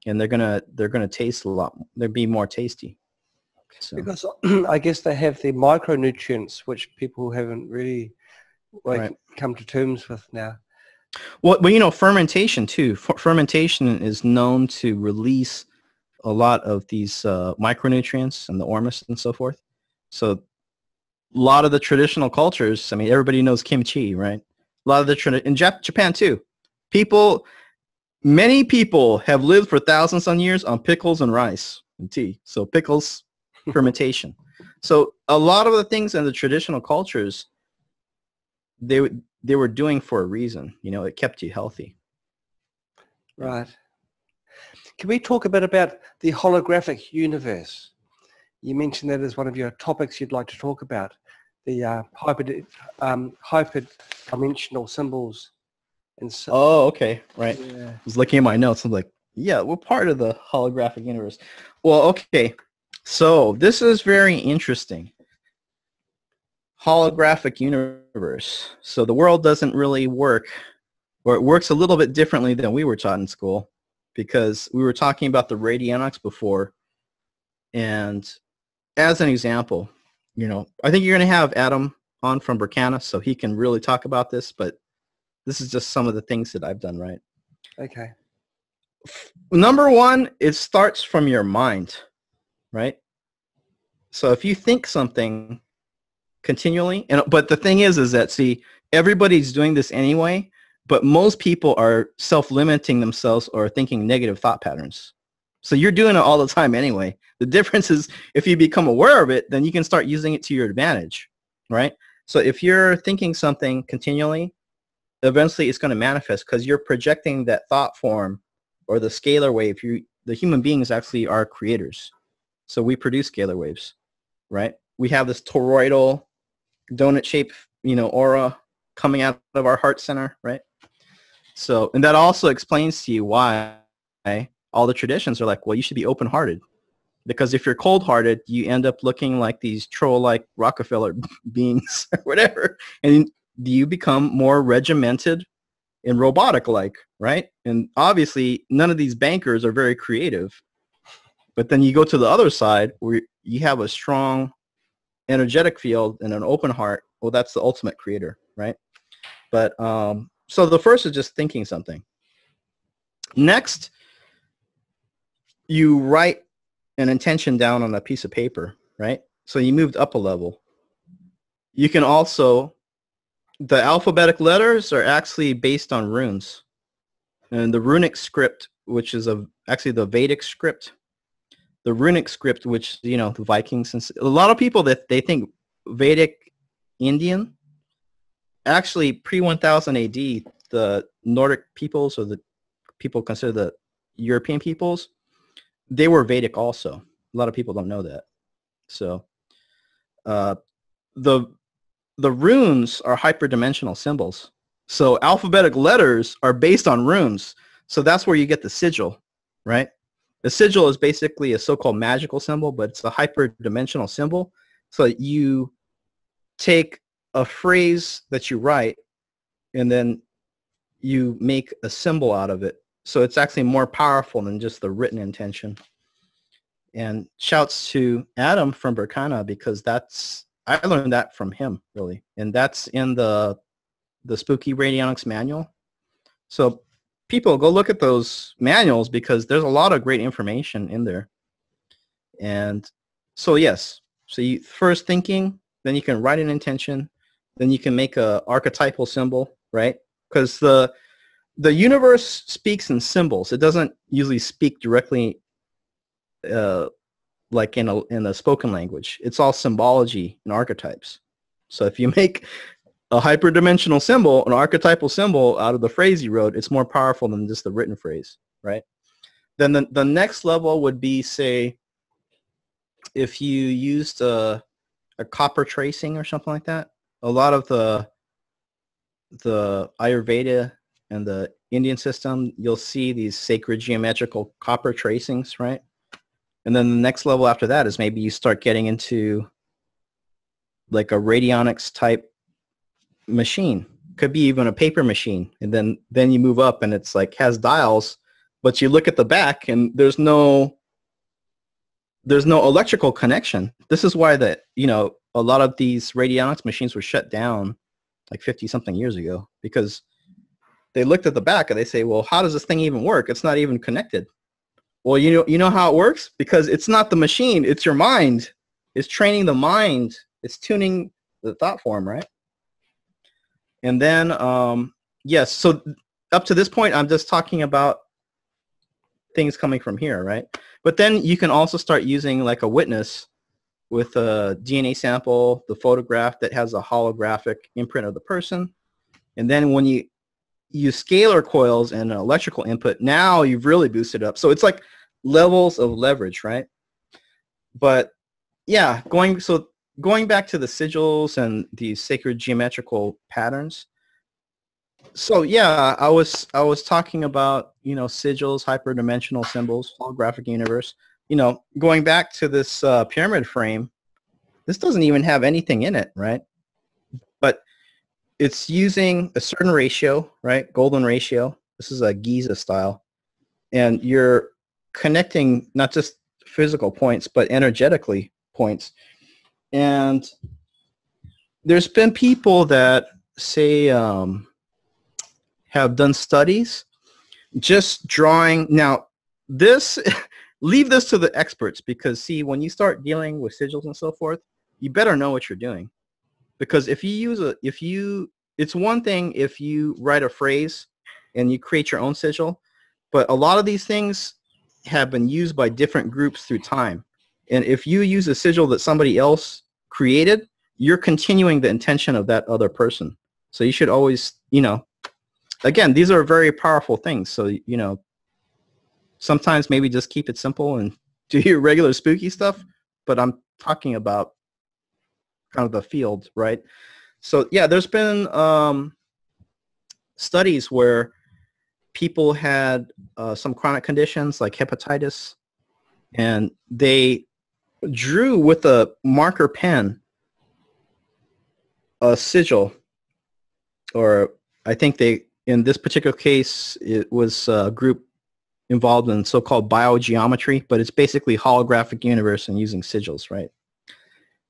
B: and they're going to taste a lot. They'll be more tasty. So.
A: Because I guess they have the micronutrients, which people haven't really come to terms with now.
B: Well, you know, fermentation too. Fermentation is known to release a lot of these micronutrients and the ORMUS and so forth. So a lot of the traditional cultures, I mean, everybody knows kimchi, right? A lot of the in Japan too. Many people have lived for thousands of years on pickles and rice and tea. So pickles, fermentation. So a lot of the things in the traditional cultures, they were doing for a reason. You know, it kept you healthy.
A: Right. Can we talk a bit about the holographic universe? You mentioned that as one of your topics you'd like to talk about, the hyperdimensional symbols. And so,
B: oh, okay, right.
A: Yeah.
B: I was looking at my notes. I'm like, yeah, we're part of the holographic universe. Well, okay. So this is very interesting. Holographic universe. So the world doesn't really work, or it works a little bit differently than we were taught in school, because we were talking about the radionics before. And as an example, you know, I think you're going to have Adam on from Burkina, so he can really talk about this, but this is just some of the things that I've done, right?
A: Okay.
B: Number one, it starts from your mind, right? So if you think something continually, but the thing is that, see, everybody's doing this anyway, but most people are self-limiting themselves or thinking negative thought patterns. So you're doing it all the time anyway. The difference is if you become aware of it, then you can start using it to your advantage, right? So if you're thinking something continually, eventually it's going to manifest, because you're projecting that thought form or the scalar wave. The human beings actually are creators. So we produce scalar waves, right? We have this toroidal donut-shaped, you know, aura coming out of our heart center, right? So, and that also explains to you why all the traditions are like, well, you should be open-hearted. Because if you're cold-hearted, you end up looking like these troll-like Rockefeller beings or whatever. And you become more regimented and robotic-like, right? And obviously, none of these bankers are very creative. But then you go to the other side where you have a strong energetic field and an open heart. Well, that's the ultimate creator, right? But so the first is just thinking something. Next, you write an intention down on a piece of paper, right? So you moved up a level. You can also, the alphabetic letters are actually based on runes. And the runic script, which is actually the Vedic script, the runic script, which, you know, the Vikings, and a lot of people that they think Vedic Indian, actually pre-1000 AD, the Nordic peoples, or the people considered the European peoples, they were Vedic also. A lot of people don't know that. So the runes are hyperdimensional symbols. So alphabetic letters are based on runes. So that's where you get the sigil, right? The sigil is basically a so-called magical symbol, but it's a hyperdimensional symbol. So you take a phrase that you write and then you make a symbol out of it. So it's actually more powerful than just the written intention. And shouts to Adam from Berkana, because I learned that from him, really. And that's in the Spooky Radionics manual. So people, go look at those manuals, because there's a lot of great information in there. And so yes, so you first thinking, then you can write an intention, then you can make a archetypal symbol, right? Because the universe speaks in symbols. It doesn't usually speak directly like in a spoken language. It's all symbology and archetypes. So if you make a hyperdimensional symbol, an archetypal symbol out of the phrase you wrote, it's more powerful than just the written phrase, right? Then the next level would be, say, if you used a copper tracing or something like that. A lot of the Ayurveda and the Indian system, you'll see these sacred geometrical copper tracings, right? And then the next level after that is maybe you start getting into like a radionics type machine. Could be even a paper machine. And then you move up and it's like has dials, but you look at the back and there's no electrical connection. This is why a lot of these radionics machines were shut down like 50-something years ago, because they looked at the back and they say, well, how does this thing even work? It's not even connected. Well, you know how it works? Because it's not the machine, it's your mind. It's training the mind. It's tuning the thought form, right? And then, yes, so up to this point, I'm just talking about things coming from here, right? But then you can also start using like a witness with a DNA sample, the photograph that has a holographic imprint of the person. And then when you use scalar coils and an electrical input, now you've really boosted up. So it's like levels of leverage, right? But yeah, going back to the sigils and these sacred geometrical patterns. So yeah, I was talking about, sigils, hyperdimensional symbols, holographic universe. Going back to this pyramid frame, this doesn't even have anything in it, right? But it's using a certain ratio, right? Golden ratio. This is a Giza style. And you're connecting not just physical points, but energetically points. And there's been people that say have done studies just drawing. Now, leave this to the experts, because see, when you start dealing with sigils and so forth, you better know what you're doing. Because it's one thing if you write a phrase and you create your own sigil, but a lot of these things have been used by different groups through time. And if you use a sigil that somebody else created, you're continuing the intention of that other person. So you should always, again, these are very powerful things. So, sometimes maybe just keep it simple and do your regular spooky stuff. But I'm talking about kind of the field, right? So yeah, there's been studies where people had some chronic conditions like hepatitis, and they drew with a marker pen a sigil, or I think they, in this particular case, it was a group involved in so-called biogeometry, but it's basically holographic universe and using sigils, right?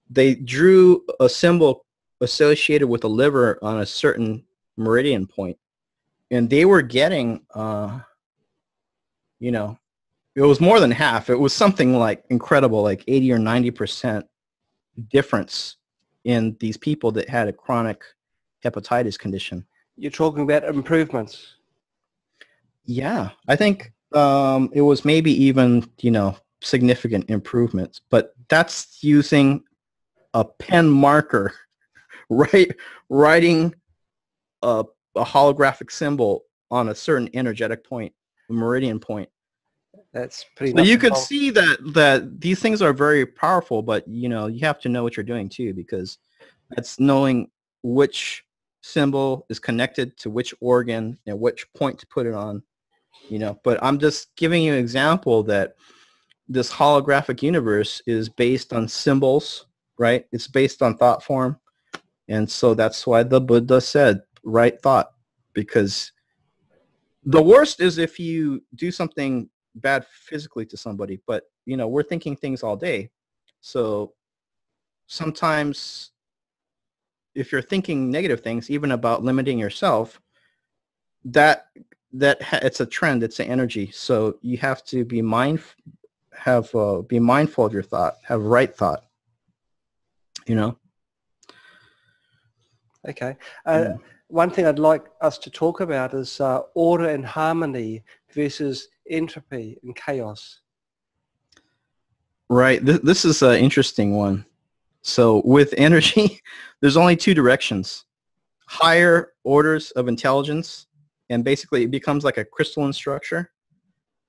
B: They drew a symbol associated with a liver on a certain meridian point, and they were getting, you know, it was more than half. It was something like incredible, like 80 or 90% difference in these people that had a chronic hepatitis condition.
A: You're talking about improvements.
B: Yeah, I think it was maybe even, you know, significant improvements, but that's using a pen marker, right? Writing a holographic symbol on a certain energetic point, a meridian point.
A: That's pretty.
B: So you could see that these things are very powerful, but you know, you have to know what you're doing too, because that's knowing which symbol is connected to which organ and which point to put it on, you know. But I'm just giving you an example that this holographic universe is based on symbols, right? It's based on thought form. And so that's why the Buddha said, right thought, because the worst is if you do something bad physically to somebody, but you know, we're thinking things all day. So sometimes if you're thinking negative things, even about limiting yourself, it's a trend, it's an energy. So you have to be be mindful of your thought, have right thought, you know.
A: Okay. One thing I'd like us to talk about is order and harmony versus entropy and chaos.
B: Right. This is an interesting one. So with energy, there's only two directions. Higher orders of intelligence, and basically it becomes like a crystalline structure,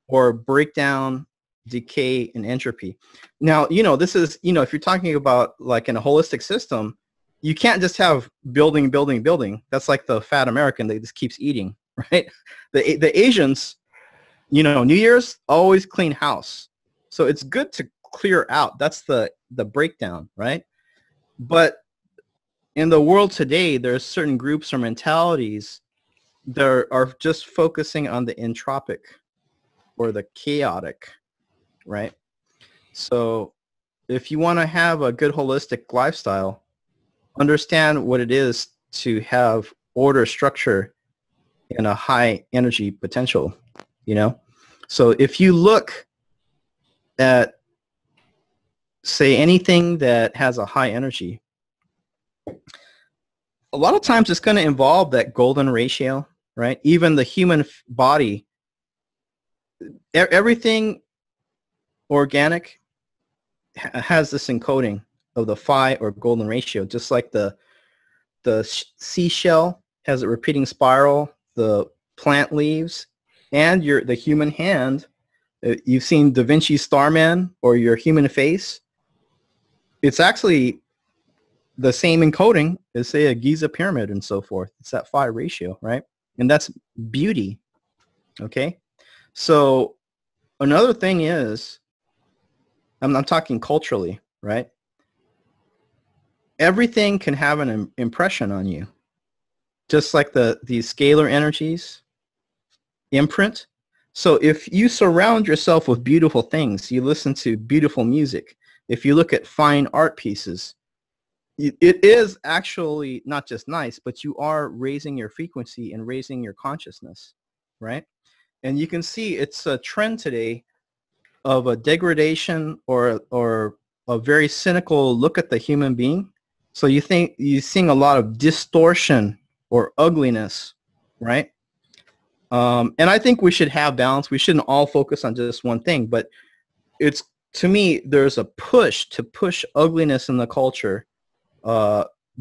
B: or breakdown, decay, and entropy. Now, you know, this is, you know, if you're talking about like in a holistic system, you can't just have building, building, building. That's like the fat American that just keeps eating, right? The Asians, you know, New Year's, always clean house. So it's good to clear out. That's the breakdown, right? But in the world today, there's certain groups or mentalities that are just focusing on the entropic or the chaotic, right? So if you want to have a good holistic lifestyle, understand what it is to have order, structure, and a high energy potential, you know? So if you look at, say, anything that has a high energy, a lot of times it's going to involve that golden ratio, right? Even the human body, everything organic has this encoding of the phi or golden ratio, just like the seashell has a repeating spiral, the plant leaves, and the human hand. You've seen Da Vinci's Starman or your human face. It's actually the same encoding as, say, a Giza pyramid and so forth. It's that phi ratio, right? And that's beauty, okay? So another thing is, I'm talking culturally, right? Everything can have an impression on you, just like these scalar energies imprint. So if you surround yourself with beautiful things, you listen to beautiful music, if you look at fine art pieces, it is actually not just nice, but you are raising your frequency and raising your consciousness, right? And you can see it's a trend today of a degradation or a very cynical look at the human being. So you're seeing a lot of distortion or ugliness, right? And I think we should have balance. We shouldn't all focus on just one thing, but it's, to me, there's a push to push ugliness in the culture,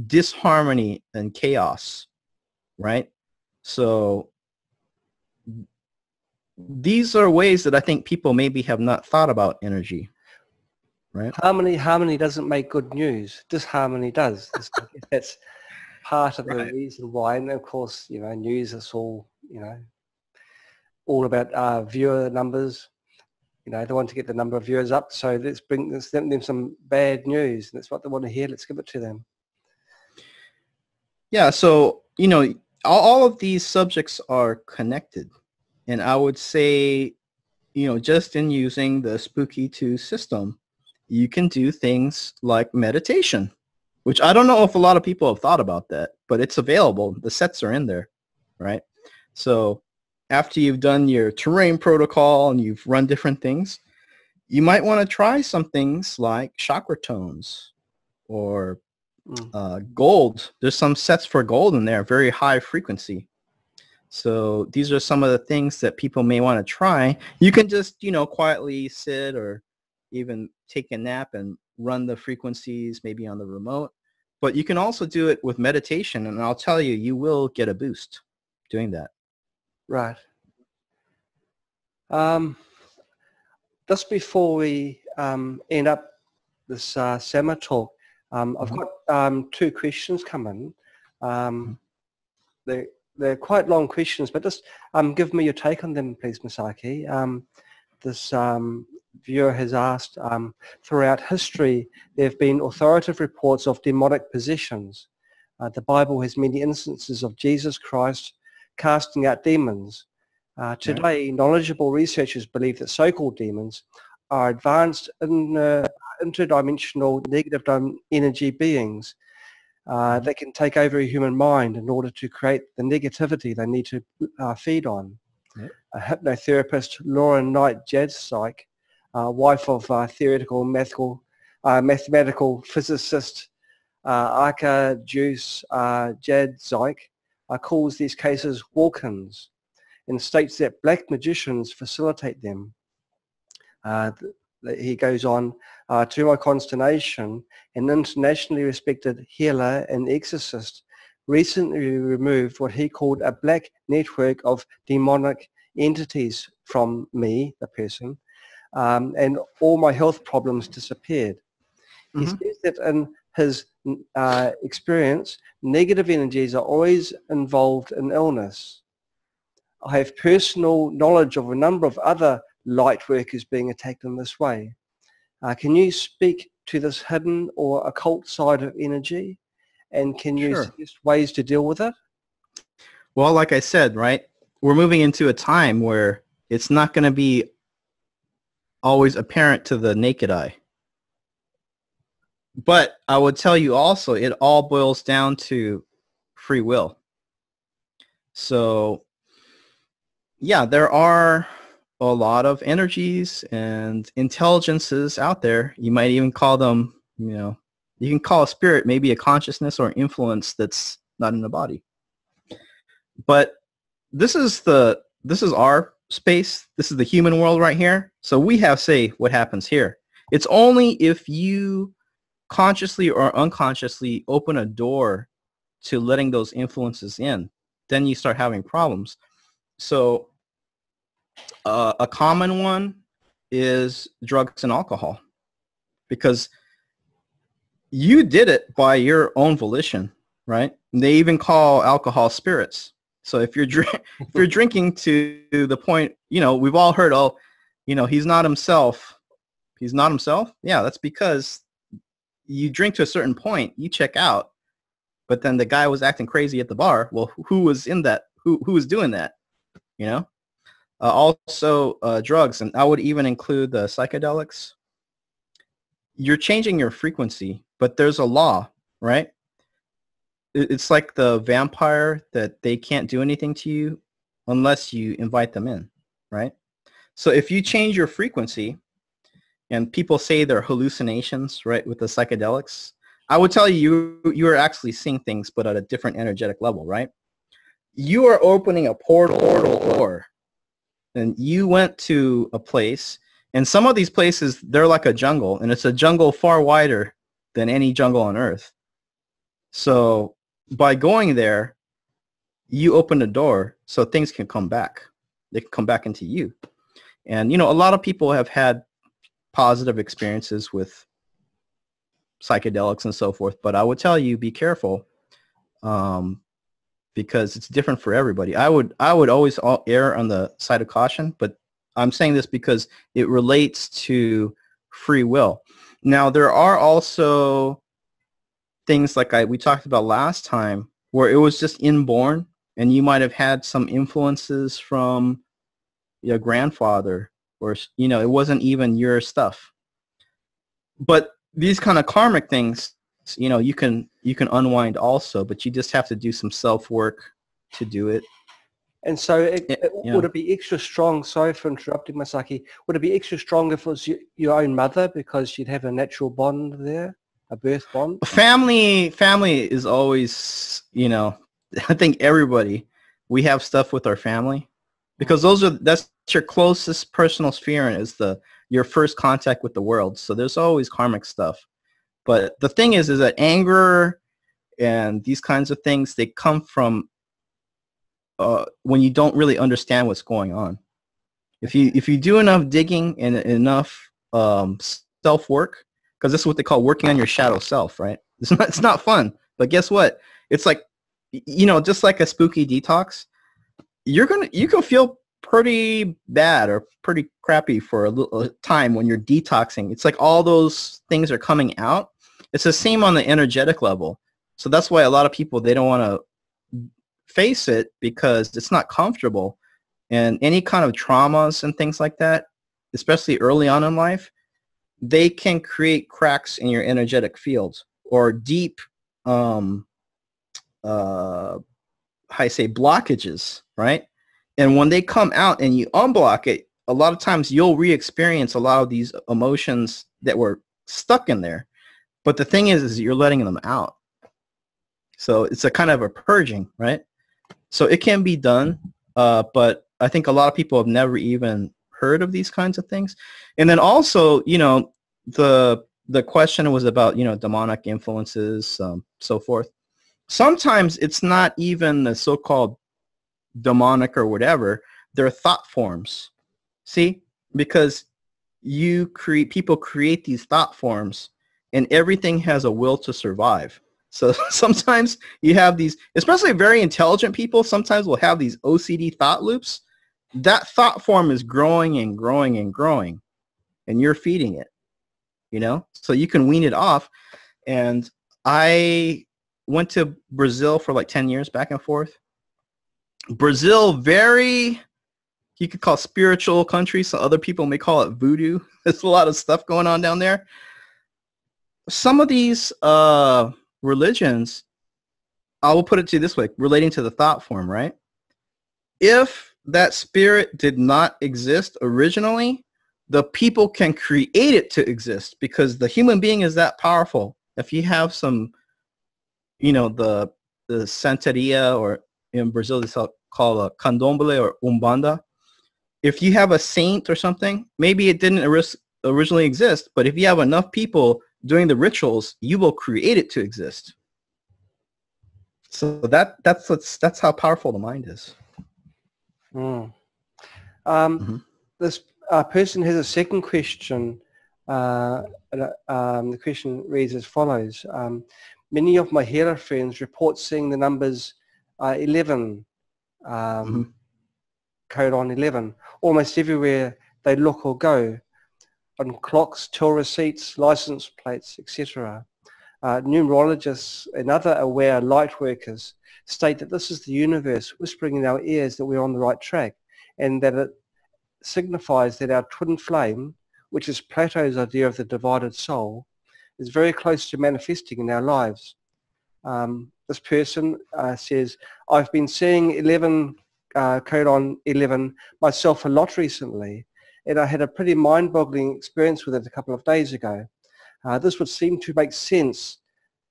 B: disharmony and chaos, right? So these are ways that I think people maybe have not thought about energy, right?
A: Harmony doesn't make good news. Disharmony does. That's part of the reason why. And of course, you know, news is all, you know, all about viewer numbers. You know, they want to get the number of viewers up, so let's send them some bad news. That's what they want to hear. Let's give it to them.
B: Yeah, so, you know, all of these subjects are connected. And I would say, you know, just in using the Spooky 2 system, you can do things like meditation, which I don't know if a lot of people have thought about that, but it's available. The sets are in there, right? So after you've done your terrain protocol and you've run different things, you might want to try some things like chakra tones or gold. There's some sets for gold in there, very high frequency. So these are some of the things that people may want to try. You can just, you know, quietly sit or even take a nap and run the frequencies maybe on the remote. But you can also do it with meditation, and I'll tell you, you will get a boost doing that.
A: Right. Just before we end up this SEMA talk, I've got 2 questions coming. They're quite long questions, but just give me your take on them, please, Masaki. This viewer has asked, throughout history, there have been authoritative reports of demonic possessions. The Bible has many instances of Jesus Christ casting out demons. Today, knowledgeable researchers believe that so-called demons are advanced interdimensional negative energy beings that can take over a human mind in order to create the negativity they need to feed on.
B: Yep.
A: A hypnotherapist, Lauren Knight Jadzike, wife of theoretical mathematical physicist Arka Jadzike, calls these cases walk-ins and states that black magicians facilitate them. He goes on, to my consternation, an internationally respected healer and exorcist recently removed what he called a black network of demonic entities from me, the person, and all my health problems disappeared. He says that in his experience, negative energies are always involved in illness. I have personal knowledge of a number of other light workers being attacked in this way. Can you speak to this hidden or occult side of energy? And can you suggest ways to deal with it?
B: Well, like I said, right, we're moving into a time where it's not going to be always apparent to the naked eye. But I would tell you also, it all boils down to free will. So, yeah, there are a lot of energies and intelligences out there. You might even call them, you know, you can call a spirit maybe a consciousness or influence that's not in the body. But this is our space. This is the human world right here. So we have say what happens here. It's only if you consciously or unconsciously open a door to letting those influences in, then you start having problems. So a common one is drugs and alcohol, because you did it by your own volition, right? And they even call alcohol spirits. So if you're if you're drinking to the point, you know, we've all heard, oh, you know, he's not himself. He's not himself. Yeah, that's because you drink to a certain point, you check out, but then the guy was acting crazy at the bar. Well, who was in that? Who was doing that? You know? Also, drugs, and I would even include the psychedelics. You're changing your frequency, but there's a law, right? It's like the vampire, that they can't do anything to you unless you invite them in, right? So if you change your frequency, and people say they're hallucinations, right, with the psychedelics, I would tell you, you are actually seeing things, but at a different energetic level, right? You are opening a portal door, and you went to a place, and some of these places, they're like a jungle, and it's a jungle far wider than any jungle on Earth. So by going there, you open the door so things can come back. They can come back into you. And, you know, a lot of people have had positive experiences with psychedelics and so forth, but I would tell you, be careful, because it's different for everybody. I would always err on the side of caution, but I'm saying this because it relates to free will. Now, there are also things like we talked about last time where it was just inborn, and you might have had some influences from your grandfather, or, you know, it wasn't even your stuff. But these kind of karmic things, you know, you can unwind also, but you just have to do some self-work to do it.
A: And so would it be extra strong, sorry for interrupting, Masaki, would it be extra strong if it was your own mother because you'd have a natural bond there, a birth bond?
B: Family is always, you know, I think everybody, we have stuff with our family because that's your closest personal sphere, and is your first contact with the world. So there's always karmic stuff. But the thing is that anger and these kinds of things, they come from when you don't really understand what's going on. If you do enough digging and enough self-work, because this is what they call working on your shadow self, right? It's not fun, but guess what? It's like, you know, just like a spooky detox, you can feel pretty bad or pretty crappy for a little time when you're detoxing. It's like all those things are coming out. It's the same on the energetic level. So that's why a lot of people, they don't want to face it because it's not comfortable. And any kind of traumas and things like that, especially early on in life, they can create cracks in your energetic fields or deep, blockages, right? And when they come out and you unblock it, a lot of times you'll re-experience a lot of these emotions that were stuck in there. But the thing is you're letting them out. So it's a kind of a purging, right? So it can be done, but I think a lot of people have never even heard of these kinds of things. And then also, you know, the question was about, you know, demonic influences, so forth. Sometimes it's not even the so-called demonic or whatever. They're thought forms. See? Because people create these thought forms, and everything has a will to survive. So sometimes you have these, especially very intelligent people, sometimes will have these OCD thought loops. That thought form is growing and growing and growing, and you're feeding it, you know? So you can wean it off. And I went to Brazil for like 10 years back and forth. Brazil, very, you could call spiritual country. So other people may call it voodoo. There's a lot of stuff going on down there. Some of these religions, I will put it to you this way, relating to the thought form, right? If that spirit did not exist originally, the people can create it to exist because the human being is that powerful. If you have some, you know, the Santeria, or in Brazil it's called a candomblé or umbanda. If you have a saint or something, maybe it didn't originally exist, but if you have enough people doing the rituals, you will create it to exist. So that's how powerful the mind is.
A: This person has a second question. The question reads as follows. Many of my healer friends report seeing the numbers 11, code on 11, almost everywhere they look or go, on clocks, till receipts, license plates, etc. Numerologists and other aware light workers state that this is the universe whispering in our ears that we're on the right track, and that it signifies that our twin flame, which is Plato's idea of the divided soul, is very close to manifesting in our lives. This person says, I've been seeing 11, code on 11 myself a lot recently, and I had a pretty mind-boggling experience with it a couple of days ago. This would seem to make sense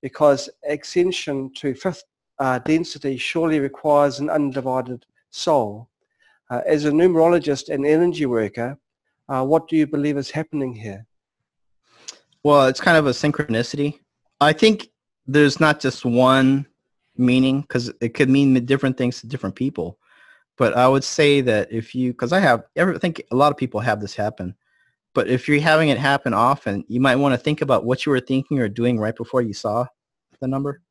A: because ascension to fifth density surely requires an undivided soul. As a numerologist and energy worker, what do you believe is happening here?
B: Well, it's kind of a synchronicity. I think there's not just one meaning, because it could mean different things to different people. But I would say that because I think a lot of people have this happen. But if you're having it happen often, you might want to think about what you were thinking or doing right before you saw the number.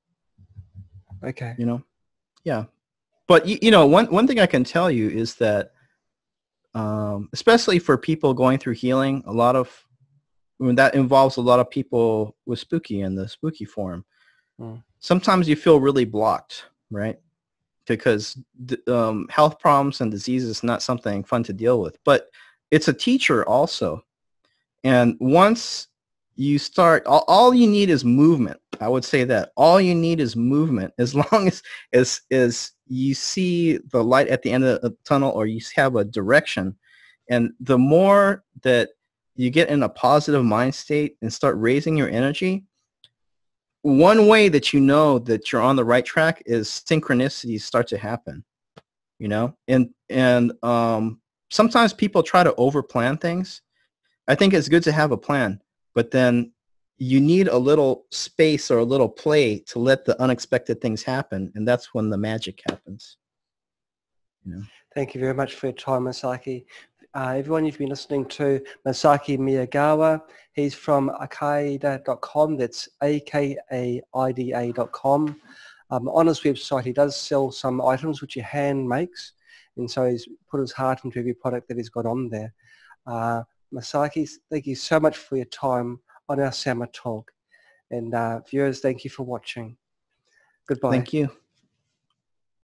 A: Okay.
B: You know? Yeah. But you know, one thing I can tell you is that, especially for people going through healing, when that involves a lot of people with spooky in the spooky form. Sometimes you feel really blocked, right? Because health problems and diseases is not something fun to deal with, but it's a teacher also. And once you start, all you need is movement. I would say that all you need is movement, as long as you see the light at the end of the tunnel, or you have a direction. And the more that you get in a positive mind state and start raising your energy, one way that you know that you're on the right track is synchronicities start to happen, you know? And sometimes people try to overplan things. I think it's good to have a plan, but then you need a little space or a little play to let the unexpected things happen, and that's when the magic happens. You know?
A: Thank you very much for your time, Masaki. Everyone, you've been listening to Masaki Miyagawa. He's from akaida.com. That's akaida.com. On his website, he does sell some items which he hand makes, and so he's put his heart into every product that he's got on there. Masaki, thank you so much for your time on our Sama Talk. And viewers, thank you for watching. Goodbye.
B: Thank you.